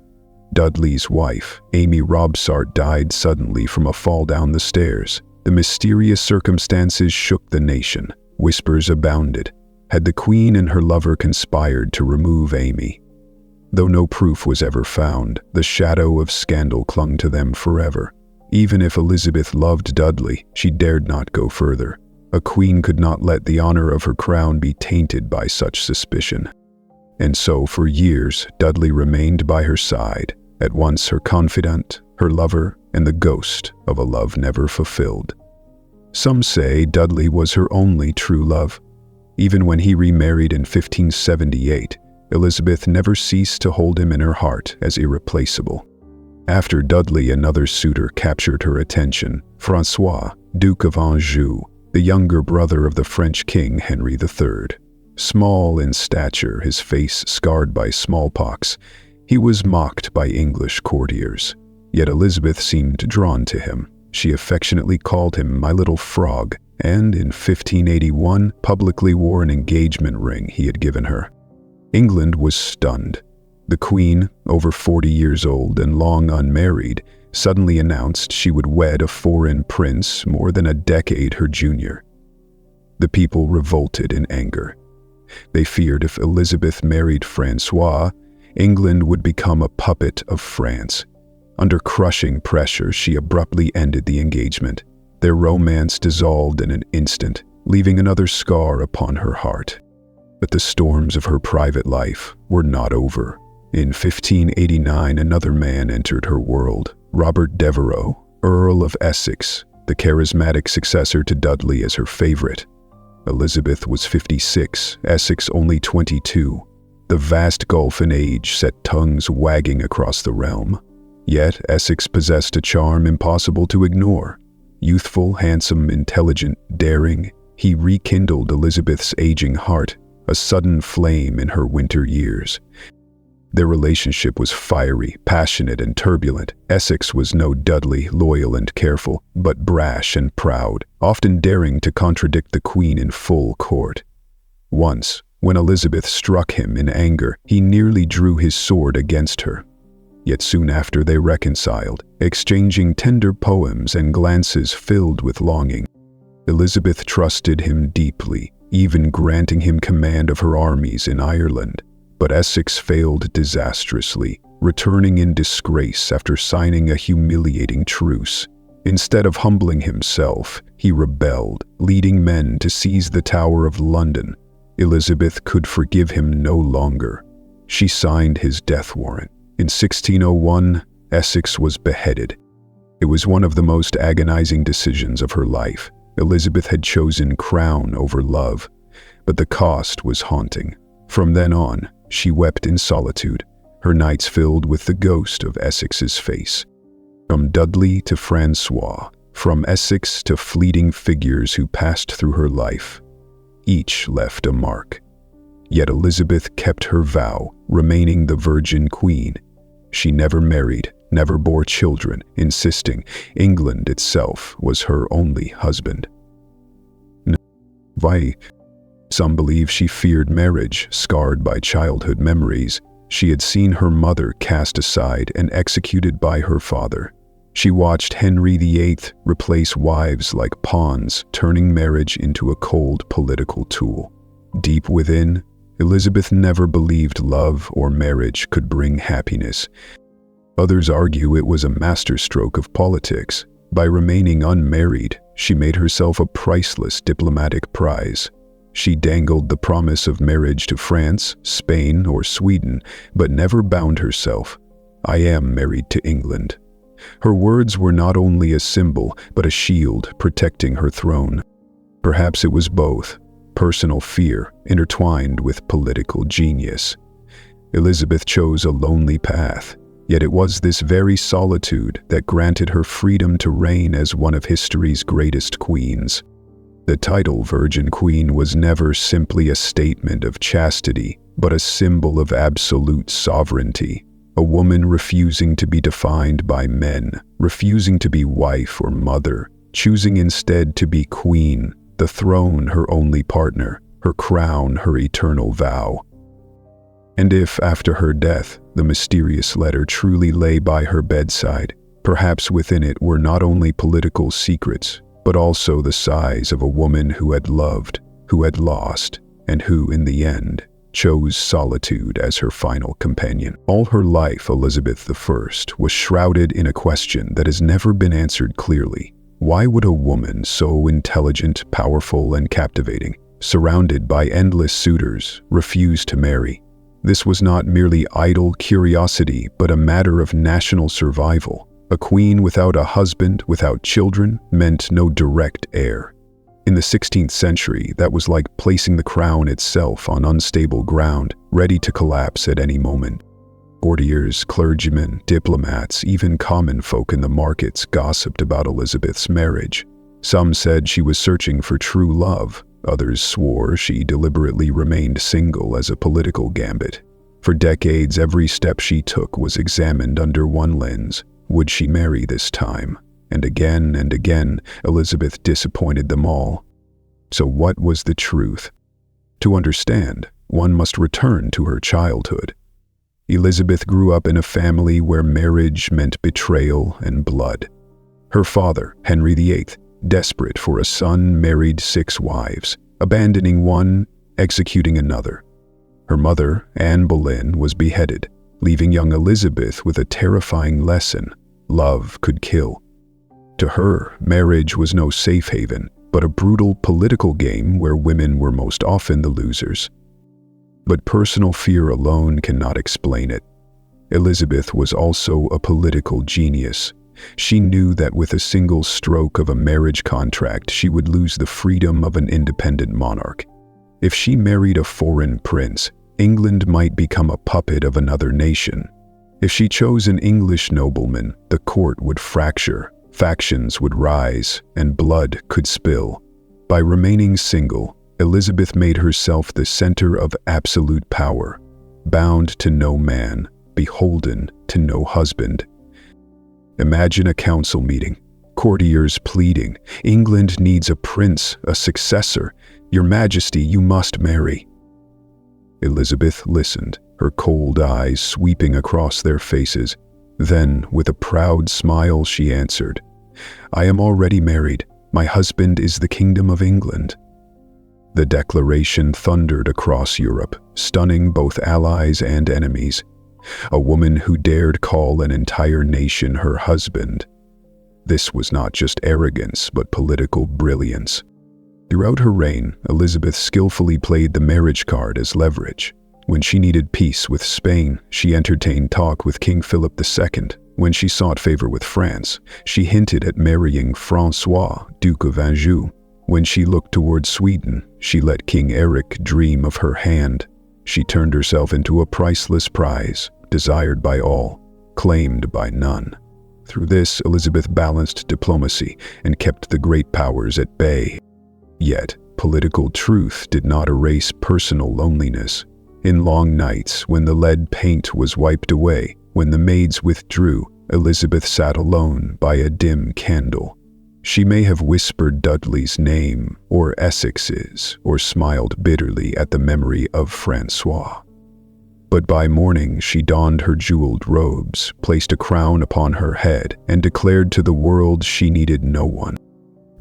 Dudley's wife, Amy Robsart, died suddenly from a fall down the stairs. The mysterious circumstances shook the nation. Whispers abounded. Had the Queen and her lover conspired to remove Amy? Though no proof was ever found, the shadow of scandal clung to them forever. Even if Elizabeth loved Dudley, she dared not go further. A queen could not let the honor of her crown be tainted by such suspicion. And so, for years, Dudley remained by her side, at once her confidant, her lover, and the ghost of a love never fulfilled. Some say Dudley was her only true love. Even when he remarried in 1578, Elizabeth never ceased to hold him in her heart as irreplaceable. After Dudley, another suitor captured her attention: François, Duke of Anjou, the younger brother of the French king Henry III. Small in stature, his face scarred by smallpox, he was mocked by English courtiers. Yet Elizabeth seemed drawn to him. She affectionately called him "my little frog," and in 1581 publicly wore an engagement ring he had given her. England was stunned. The Queen, over 40 years old and long unmarried, suddenly announced she would wed a foreign prince more than a decade her junior. The people revolted in anger. They feared if Elizabeth married François, England would become a puppet of France. Under crushing pressure, she abruptly ended the engagement. Their romance dissolved in an instant, leaving another scar upon her heart. But the storms of her private life were not over. In 1589, another man entered her world: Robert Devereux, Earl of Essex, the charismatic successor to Dudley as her favorite. Elizabeth was 56, Essex only 22. The vast gulf in age set tongues wagging across the realm. Yet Essex possessed a charm impossible to ignore. Youthful, handsome, intelligent, daring, he rekindled Elizabeth's aging heart, a sudden flame in her winter years. Their relationship was fiery, passionate, and turbulent. Essex was no Dudley, loyal and careful, but brash and proud, often daring to contradict the Queen in full court. Once, when Elizabeth struck him in anger, he nearly drew his sword against her. Yet soon after they reconciled, exchanging tender poems and glances filled with longing. Elizabeth trusted him deeply, even granting him command of her armies in Ireland. But Essex failed disastrously, returning in disgrace after signing a humiliating truce. Instead of humbling himself, he rebelled, leading men to seize the Tower of London. Elizabeth could forgive him no longer. She signed his death warrant. In 1601, Essex was beheaded. It was one of the most agonizing decisions of her life. Elizabeth had chosen crown over love, but the cost was haunting. From then on, she wept in solitude, her nights filled with the ghost of Essex's face. From Dudley to François, from Essex to fleeting figures who passed through her life, each left a mark. Yet Elizabeth kept her vow, remaining the Virgin Queen. She never married, never bore children, insisting England itself was her only husband. Why? Some believe she feared marriage, scarred by childhood memories. She had seen her mother cast aside and executed by her father. She watched Henry VIII replace wives like pawns, turning marriage into a cold political tool. Deep within, Elizabeth never believed love or marriage could bring happiness. Others argue it was a masterstroke of politics. By remaining unmarried, she made herself a priceless diplomatic prize. She dangled the promise of marriage to France, Spain, or Sweden, but never bound herself. "I am married to England." Her words were not only a symbol, but a shield protecting her throne. Perhaps it was both, personal fear intertwined with political genius. Elizabeth chose a lonely path, yet it was this very solitude that granted her freedom to reign as one of history's greatest queens. The title Virgin Queen was never simply a statement of chastity, but a symbol of absolute sovereignty. A woman refusing to be defined by men, refusing to be wife or mother, choosing instead to be queen, the throne her only partner, her crown her eternal vow. And if, after her death, the mysterious letter truly lay by her bedside, perhaps within it were not only political secrets, but also the sighs of a woman who had loved, who had lost, and who, in the end, chose solitude as her final companion. All her life, Elizabeth I was shrouded in a question that has never been answered clearly. Why would a woman so intelligent, powerful, and captivating, surrounded by endless suitors, refuse to marry? This was not merely idle curiosity, but a matter of national survival. A queen without a husband, without children, meant no direct heir. In the 16th century, that was like placing the crown itself on unstable ground, ready to collapse at any moment. Courtiers, clergymen, diplomats, even common folk in the markets gossiped about Elizabeth's marriage. Some said she was searching for true love. Others swore she deliberately remained single as a political gambit. For decades, every step she took was examined under one lens. Would she marry this time? And again, Elizabeth disappointed them all. So what was the truth? To understand, one must return to her childhood. Elizabeth grew up in a family where marriage meant betrayal and blood. Her father, Henry VIII, desperate for a son, married 6 wives, abandoning one, executing another. Her mother, Anne Boleyn, was beheaded, leaving young Elizabeth with a terrifying lesson: love could kill. To her, marriage was no safe haven, but a brutal political game where women were most often the losers. But personal fear alone cannot explain it. Elizabeth was also a political genius. She knew that with a single stroke of a marriage contract, she would lose the freedom of an independent monarch. If she married a foreign prince, England might become a puppet of another nation. If she chose an English nobleman, the court would fracture, factions would rise, and blood could spill. By remaining single, Elizabeth made herself the center of absolute power, bound to no man, beholden to no husband. Imagine a council meeting, courtiers pleading, "England needs a prince, a successor. Your Majesty, you must marry." Elizabeth listened, her cold eyes sweeping across their faces. Then, with a proud smile, she answered, "I am already married. My husband is the Kingdom of England." The declaration thundered across Europe, stunning both allies and enemies. A woman who dared call an entire nation her husband. This was not just arrogance, but political brilliance. Throughout her reign, Elizabeth skillfully played the marriage card as leverage. When she needed peace with Spain, she entertained talk with King Philip II. When she sought favor with France, she hinted at marrying François, Duke of Anjou. When she looked toward Sweden, she let King Eric dream of her hand. She turned herself into a priceless prize, desired by all, claimed by none. Through this, Elizabeth balanced diplomacy and kept the great powers at bay. Yet, political truth did not erase personal loneliness. In long nights, when the lead paint was wiped away, when the maids withdrew, Elizabeth sat alone by a dim candle. She may have whispered Dudley's name, or Essex's, or smiled bitterly at the memory of François. But by morning she donned her jeweled robes, placed a crown upon her head, and declared to the world she needed no one.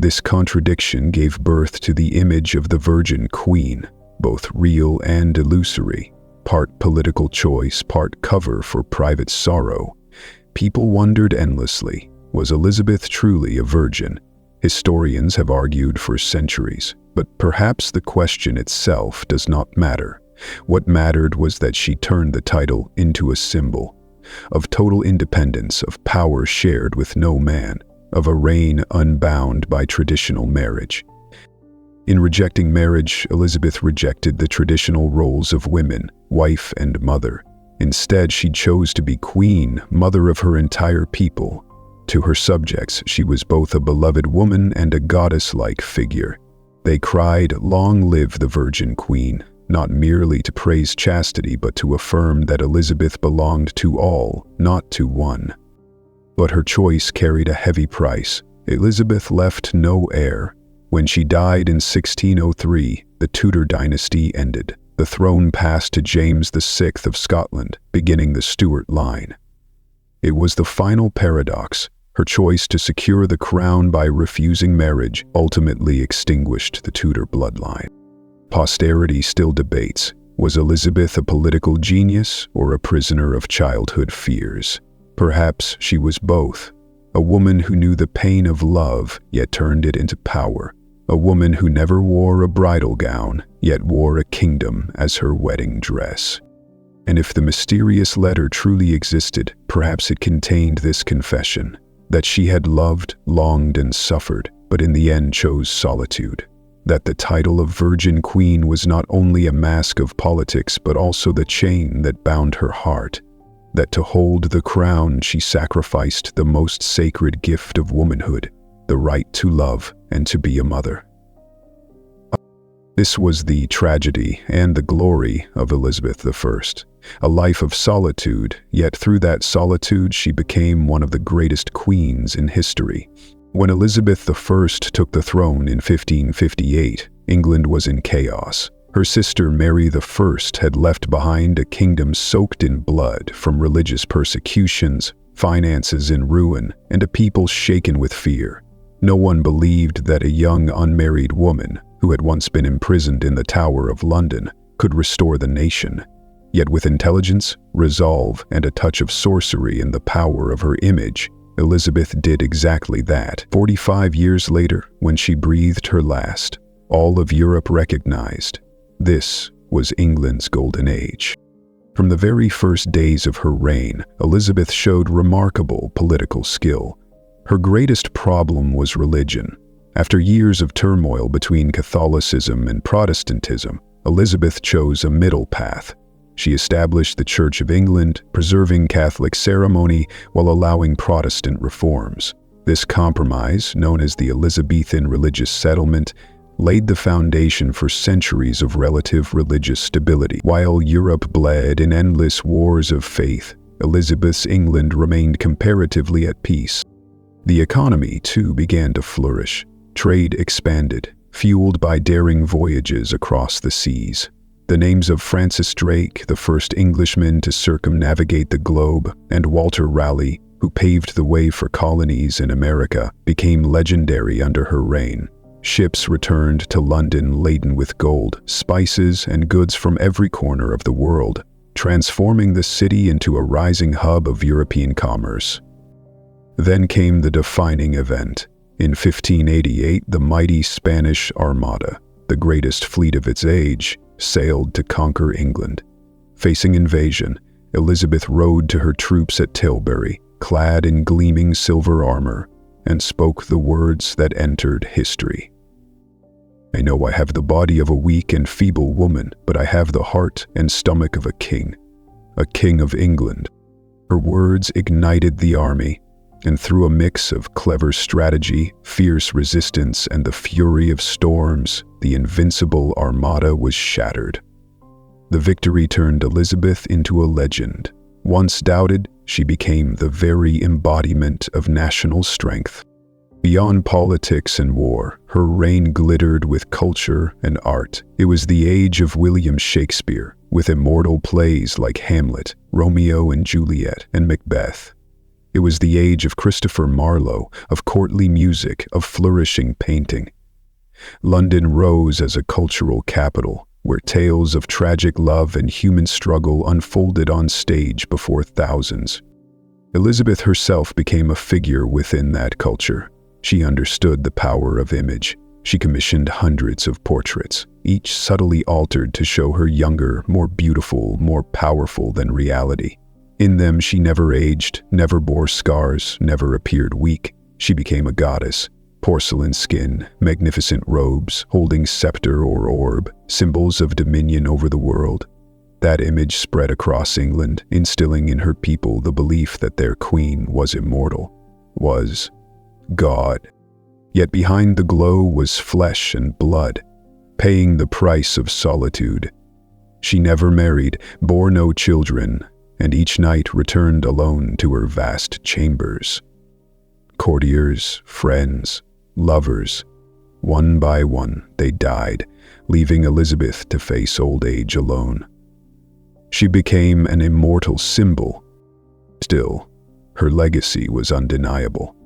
This contradiction gave birth to the image of the Virgin Queen, both real and illusory, part political choice, part cover for private sorrow. People wondered endlessly, was Elizabeth truly a virgin? Historians have argued for centuries, but perhaps the question itself does not matter. What mattered was that she turned the title into a symbol of total independence, of power shared with no man, of a reign unbound by traditional marriage. In rejecting marriage, Elizabeth rejected the traditional roles of women, wife and mother. Instead, she chose to be queen, mother of her entire people. To her subjects, she was both a beloved woman and a goddess-like figure. They cried, "Long live the Virgin Queen," not merely to praise chastity, but to affirm that Elizabeth belonged to all, not to one. But her choice carried a heavy price. Elizabeth left no heir. When she died in 1603, the Tudor dynasty ended. The throne passed to James VI of Scotland, beginning the Stuart line. It was the final paradox. Her choice to secure the crown by refusing marriage ultimately extinguished the Tudor bloodline. Posterity still debates, was Elizabeth a political genius or a prisoner of childhood fears? Perhaps she was both. A woman who knew the pain of love, yet turned it into power. A woman who never wore a bridal gown, yet wore a kingdom as her wedding dress. And if the mysterious letter truly existed, perhaps it contained this confession, that she had loved, longed, and suffered, but in the end chose solitude. That the title of Virgin Queen was not only a mask of politics, but also the chain that bound her heart. That to hold the crown, she sacrificed the most sacred gift of womanhood, the right to love and to be a mother. This was the tragedy and the glory of Elizabeth I. A life of solitude, yet through that solitude she became one of the greatest queens in history. When Elizabeth I took the throne in 1558, England was in chaos. Her sister Mary I had left behind a kingdom soaked in blood from religious persecutions, finances in ruin, and a people shaken with fear. No one believed that a young unmarried woman, who had once been imprisoned in the Tower of London, could restore the nation. Yet with intelligence, resolve, and a touch of sorcery in the power of her image, Elizabeth did exactly that. 45 years later, when she breathed her last, all of Europe recognized this was England's golden age. From the very first days of her reign, Elizabeth showed remarkable political skill. Her greatest problem was religion. After years of turmoil between Catholicism and Protestantism, Elizabeth chose a middle path. She established the Church of England, preserving Catholic ceremony while allowing Protestant reforms. This compromise, known as the Elizabethan religious settlement, laid the foundation for centuries of relative religious stability. While Europe bled in endless wars of faith, Elizabeth's England remained comparatively at peace. The economy, too, began to flourish. Trade expanded, fueled by daring voyages across the seas. The names of Francis Drake, the first Englishman to circumnavigate the globe, and Walter Raleigh, who paved the way for colonies in America, became legendary under her reign. Ships returned to London laden with gold, spices, and goods from every corner of the world, transforming the city into a rising hub of European commerce. Then came the defining event. In 1588, the mighty Spanish Armada, the greatest fleet of its age, sailed to conquer England. Facing invasion, Elizabeth rode to her troops at Tilbury, clad in gleaming silver armor, and spoke the words that entered history. "I know I have the body of a weak and feeble woman, but I have the heart and stomach of a king of England." Her words ignited the army, and through a mix of clever strategy, fierce resistance, and the fury of storms, the invincible Armada was shattered. The victory turned Elizabeth into a legend. Once doubted, she became the very embodiment of national strength. Beyond politics and war, her reign glittered with culture and art. It was the age of William Shakespeare, with immortal plays like Hamlet, Romeo and Juliet, and Macbeth. It was the age of Christopher Marlowe, of courtly music, of flourishing painting. London rose as a cultural capital, where tales of tragic love and human struggle unfolded on stage before thousands. Elizabeth herself became a figure within that culture. She understood the power of image. She commissioned hundreds of portraits, each subtly altered to show her younger, more beautiful, more powerful than reality. In them, she never aged, never bore scars, never appeared weak. She became a goddess. Porcelain skin, magnificent robes, holding scepter or orb, symbols of dominion over the world. That image spread across England, instilling in her people the belief that their queen was immortal, was God. Yet behind the glow was flesh and blood, paying the price of solitude. She never married, bore no children, and each night returned alone to her vast chambers. Courtiers, friends, lovers, one by one they died, leaving Elizabeth to face old age alone. She became an immortal symbol. Still, her legacy was undeniable.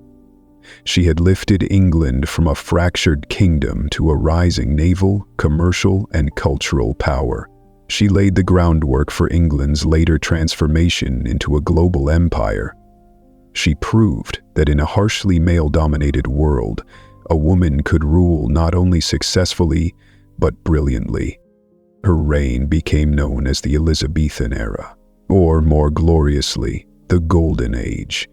She had lifted England from a fractured kingdom to a rising naval, commercial, and cultural power. She laid the groundwork for England's later transformation into a global empire. She proved that in a harshly male-dominated world, a woman could rule not only successfully, but brilliantly. Her reign became known as the Elizabethan era, or more gloriously, the Golden Age.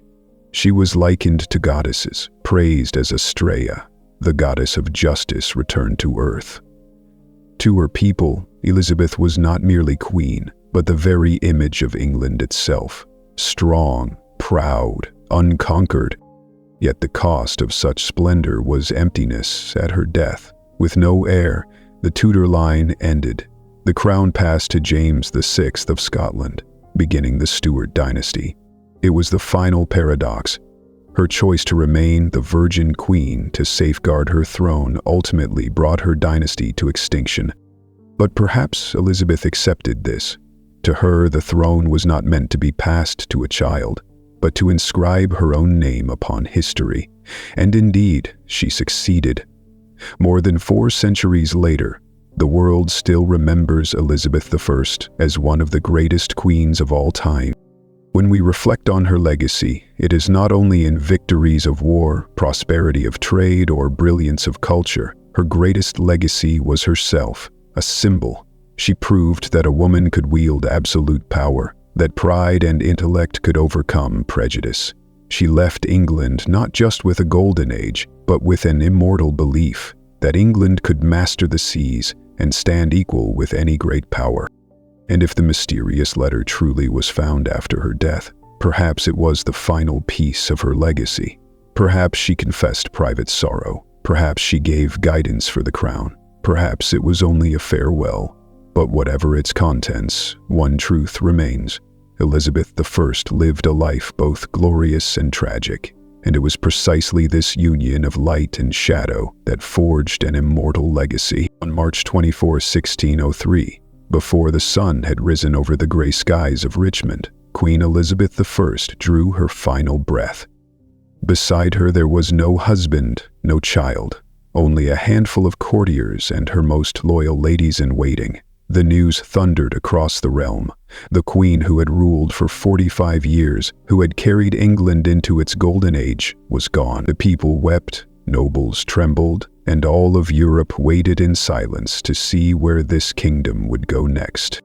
She was likened to goddesses, praised as Astraea, the goddess of justice returned to earth. To her people, Elizabeth was not merely queen, but the very image of England itself, strong, proud, unconquered. Yet the cost of such splendor was emptiness at her death. With no heir, the Tudor line ended. The crown passed to James VI of Scotland, beginning the Stuart dynasty. It was the final paradox. Her choice to remain the Virgin Queen to safeguard her throne ultimately brought her dynasty to extinction. But perhaps Elizabeth accepted this. To her, the throne was not meant to be passed to a child, but to inscribe her own name upon history. And indeed, she succeeded. More than 4 centuries later, the world still remembers Elizabeth I as one of the greatest queens of all time. When we reflect on her legacy, it is not only in victories of war, prosperity of trade, or brilliance of culture. Her greatest legacy was herself, a symbol. She proved that a woman could wield absolute power, that pride and intellect could overcome prejudice. She left England not just with a golden age, but with an immortal belief that England could master the seas and stand equal with any great power. And if the mysterious letter truly was found after her death, perhaps it was the final piece of her legacy. Perhaps she confessed private sorrow. Perhaps she gave guidance for the crown. Perhaps it was only a farewell. But whatever its contents, one truth remains. Elizabeth I lived a life both glorious and tragic, and it was precisely this union of light and shadow that forged an immortal legacy. On March 24, 1603, before the sun had risen over the gray skies of Richmond, Queen Elizabeth I drew her final breath. Beside her there was no husband, no child, only a handful of courtiers and her most loyal ladies-in-waiting. The news thundered across the realm. The queen who had ruled for 45 years, who had carried England into its golden age, was gone. The people wept, nobles trembled, and all of Europe waited in silence to see where this kingdom would go next.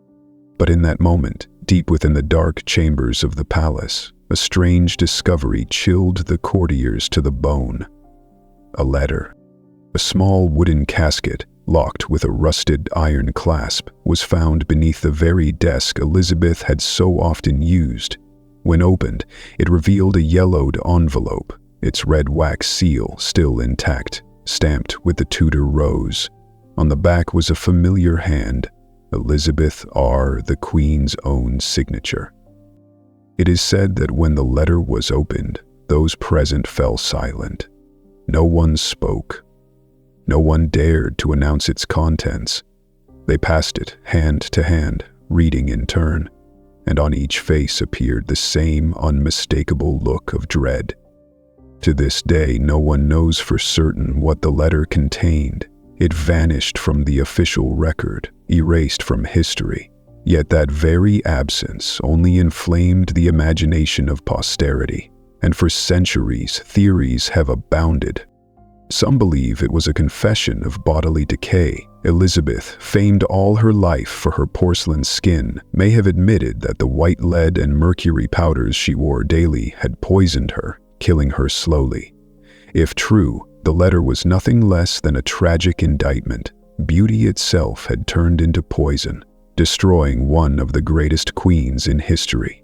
But in that moment, deep within the dark chambers of the palace, a strange discovery chilled the courtiers to the bone. A letter. A small wooden casket, locked with a rusted iron clasp, was found beneath the very desk Elizabeth had so often used. When opened, it revealed a yellowed envelope, its red wax seal still intact, stamped with the Tudor rose. On the back was a familiar hand, Elizabeth R., the Queen's own signature. It is said that when the letter was opened, those present fell silent. No one spoke. No one dared to announce its contents. They passed it hand to hand, reading in turn, and on each face appeared the same unmistakable look of dread. To this day, no one knows for certain what the letter contained. It vanished from the official record, erased from history. Yet that very absence only inflamed the imagination of posterity, and for centuries theories have abounded. Some believe it was a confession of bodily decay. Elizabeth, famed all her life for her porcelain skin, may have admitted that the white lead and mercury powders she wore daily had poisoned her, killing her slowly. If true, the letter was nothing less than a tragic indictment. Beauty itself had turned into poison, destroying one of the greatest queens in history.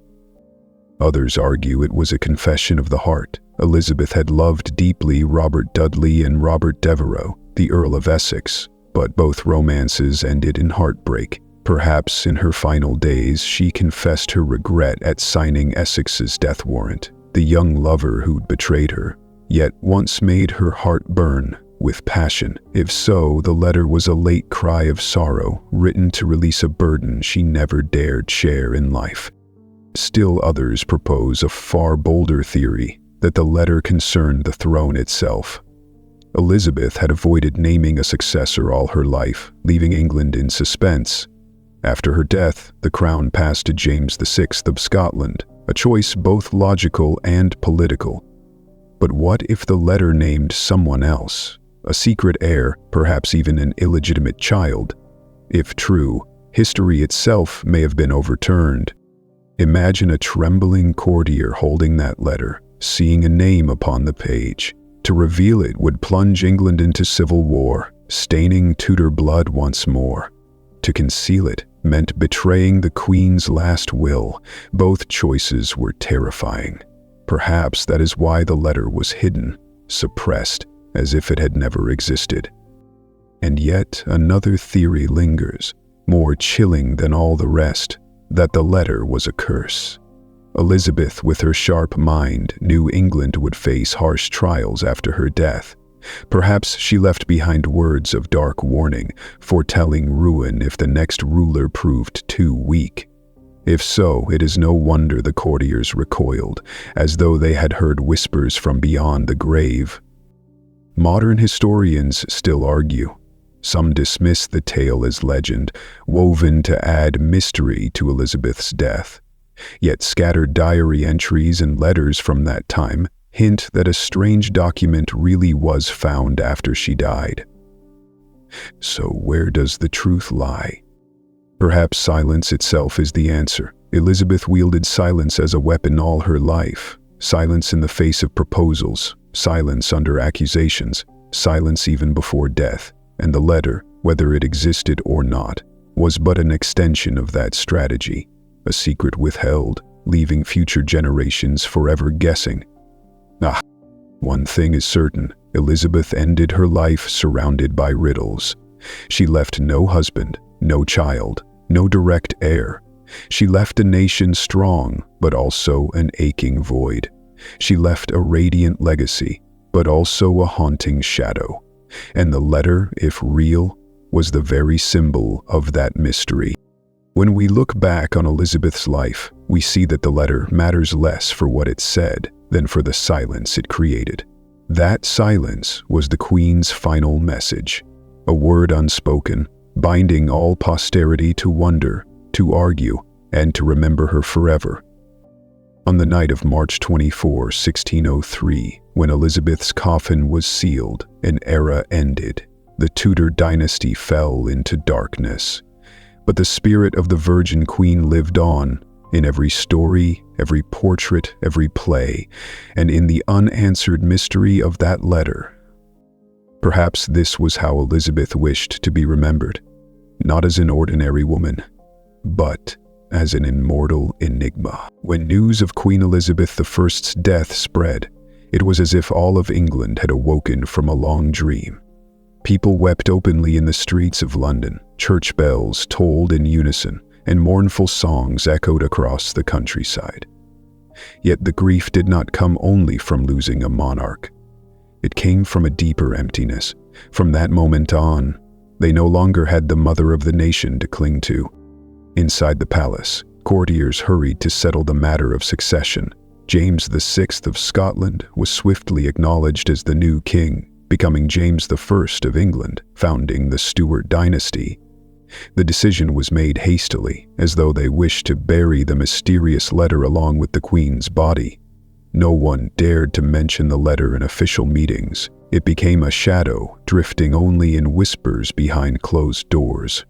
Others argue it was a confession of the heart. Elizabeth had loved deeply Robert Dudley and Robert Devereux, the Earl of Essex, but both romances ended in heartbreak. Perhaps in her final days she confessed her regret at signing Essex's death warrant. The young lover who'd betrayed her, yet once made her heart burn with passion. If so, the letter was a late cry of sorrow, written to release a burden she never dared share in life. Still others propose a far bolder theory, that the letter concerned the throne itself. Elizabeth had avoided naming a successor all her life, leaving England in suspense. After her death, the crown passed to James VI of Scotland, a choice both logical and political. But what if the letter named someone else? A secret heir, perhaps even an illegitimate child? If true, history itself may have been overturned. Imagine a trembling courtier holding that letter, seeing a name upon the page. To reveal it would plunge England into civil war, staining Tudor blood once more. To conceal it meant betraying the Queen's last will. Both choices were terrifying. Perhaps that is why the letter was hidden, suppressed, as if it had never existed. And yet another theory lingers, more chilling than all the rest, that the letter was a curse. Elizabeth, with her sharp mind, knew England would face harsh trials after her death. Perhaps she left behind words of dark warning, foretelling ruin if the next ruler proved too weak. If so, it is no wonder the courtiers recoiled, as though they had heard whispers from beyond the grave. Modern historians still argue. Some dismiss the tale as legend, woven to add mystery to Elizabeth's death. Yet scattered diary entries and letters from that time hint that a strange document really was found after she died. So where does the truth lie? Perhaps silence itself is the answer. Elizabeth wielded silence as a weapon all her life. Silence in the face of proposals, silence under accusations, silence even before death. And the letter, whether it existed or not, was but an extension of that strategy, a secret withheld, leaving future generations forever guessing. One thing is certain, Elizabeth ended her life surrounded by riddles. She left no husband, no child, no direct heir. She left a nation strong, but also an aching void. She left a radiant legacy, but also a haunting shadow. And the letter, if real, was the very symbol of that mystery. When we look back on Elizabeth's life, we see that the letter matters less for what it said than for the silence it created. That silence was the Queen's final message, a word unspoken, binding all posterity to wonder, to argue, and to remember her forever. On the night of March 24, 1603, when Elizabeth's coffin was sealed, an era ended. The Tudor dynasty fell into darkness. But the spirit of the Virgin Queen lived on, in every story, every portrait, every play, and in the unanswered mystery of that letter. Perhaps this was how Elizabeth wished to be remembered, not as an ordinary woman, but as an immortal enigma. When news of Queen Elizabeth I's death spread, it was as if all of England had awoken from a long dream. People wept openly in the streets of London, church bells tolled in unison, and mournful songs echoed across the countryside. Yet the grief did not come only from losing a monarch. It came from a deeper emptiness. From that moment on, they no longer had the mother of the nation to cling to. Inside the palace, courtiers hurried to settle the matter of succession. James VI of Scotland was swiftly acknowledged as the new king, becoming James I of England, founding the Stuart dynasty. The decision was made hastily, as though they wished to bury the mysterious letter along with the Queen's body. No one dared to mention the letter in official meetings. It became a shadow, drifting only in whispers behind closed doors.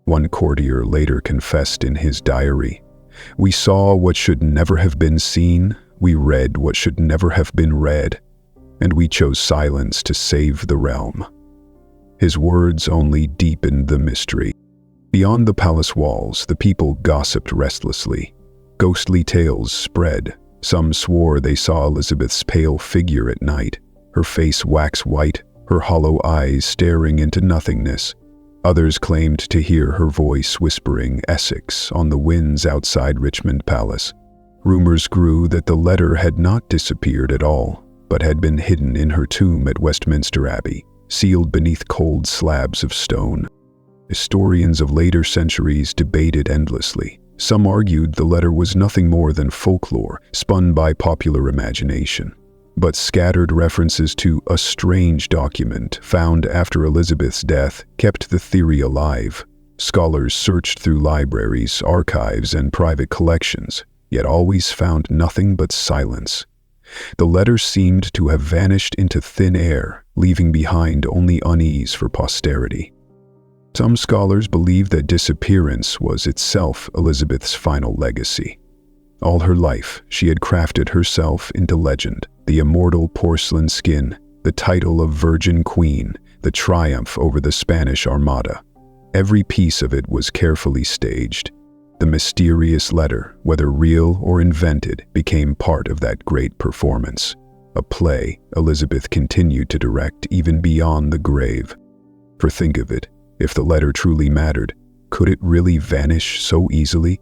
One courtier later confessed in his diary, "We saw what should never have been seen, we read what should never have been read, and we chose silence to save the realm." His words only deepened the mystery. Beyond the palace walls, the people gossiped restlessly. Ghostly tales spread. Some swore they saw Elizabeth's pale figure at night, her face wax white, her hollow eyes staring into nothingness. Others claimed to hear her voice whispering Essex on the winds outside Richmond Palace. Rumors grew that the letter had not disappeared at all, but had been hidden in her tomb at Westminster Abbey, sealed beneath cold slabs of stone. Historians of later centuries debated endlessly. Some argued the letter was nothing more than folklore, spun by popular imagination. But scattered references to a strange document found after Elizabeth's death kept the theory alive. Scholars searched through libraries, archives, and private collections, yet always found nothing but silence. The letter seemed to have vanished into thin air, leaving behind only unease for posterity. Some scholars believe that disappearance was itself Elizabeth's final legacy. All her life, she had crafted herself into legend, the immortal porcelain skin, the title of Virgin Queen, the triumph over the Spanish Armada. Every piece of it was carefully staged. The mysterious letter, whether real or invented, became part of that great performance. A play Elizabeth continued to direct even beyond the grave. For think of it, if the letter truly mattered, could it really vanish so easily?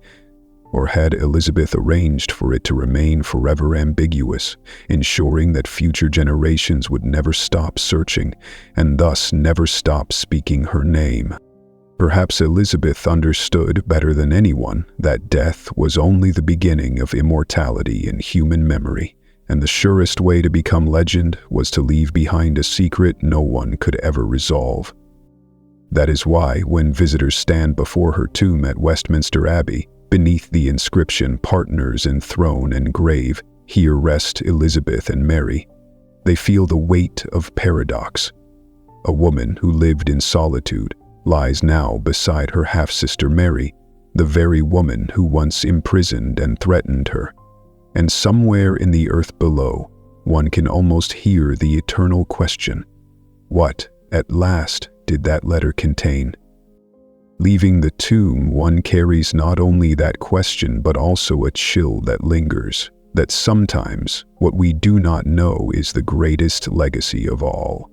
Or had Elizabeth arranged for it to remain forever ambiguous, ensuring that future generations would never stop searching, and thus never stop speaking her name? Perhaps Elizabeth understood better than anyone that death was only the beginning of immortality in human memory, and the surest way to become legend was to leave behind a secret no one could ever resolve. That is why, when visitors stand before her tomb at Westminster Abbey, beneath the inscription "Partners in Throne and Grave, here rest Elizabeth and Mary," they feel the weight of paradox. A woman who lived in solitude lies now beside her half-sister Mary, the very woman who once imprisoned and threatened her. And somewhere in the earth below, one can almost hear the eternal question, what, at last, did that letter contain? Leaving the tomb, one carries not only that question but also a chill that lingers, that sometimes what we do not know is the greatest legacy of all.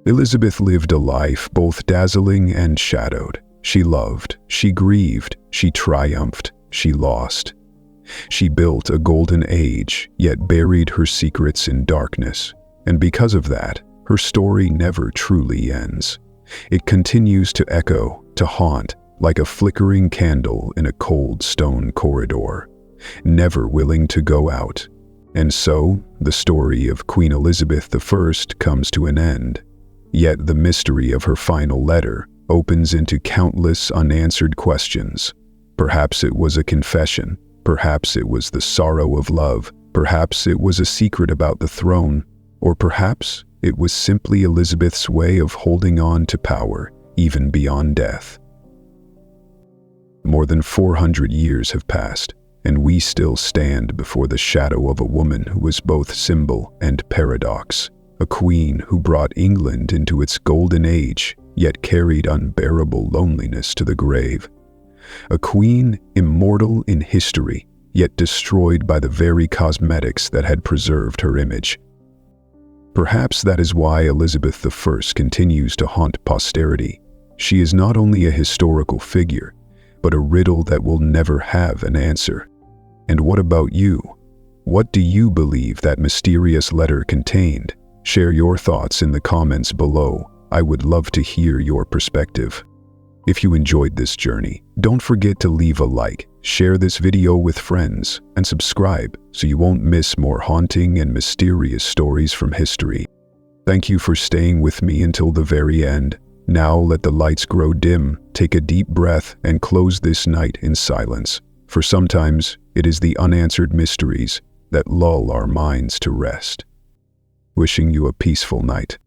Elizabeth lived a life both dazzling and shadowed. She loved, she grieved, she triumphed, she lost. She built a golden age, yet buried her secrets in darkness, and because of that, her story never truly ends. It continues to echo, to haunt, like a flickering candle in a cold stone corridor, never willing to go out. And so, the story of Queen Elizabeth I comes to an end. Yet the mystery of her final letter opens into countless unanswered questions. Perhaps it was a confession, perhaps it was the sorrow of love, perhaps it was a secret about the throne, or perhaps it was simply Elizabeth's way of holding on to power, even beyond death. More than 400 years have passed, and we still stand before the shadow of a woman who was both symbol and paradox, a queen who brought England into its golden age, yet carried unbearable loneliness to the grave. A queen immortal in history, yet destroyed by the very cosmetics that had preserved her image. Perhaps that is why Elizabeth I continues to haunt posterity. She is not only a historical figure, but a riddle that will never have an answer. And what about you? What do you believe that mysterious letter contained? Share your thoughts in the comments below. I would love to hear your perspective. If you enjoyed this journey, don't forget to leave a like, share this video with friends, and subscribe so you won't miss more haunting and mysterious stories from history. Thank you for staying with me until the very end. Now let the lights grow dim, take a deep breath, and close this night in silence, for sometimes it is the unanswered mysteries that lull our minds to rest. Wishing you a peaceful night.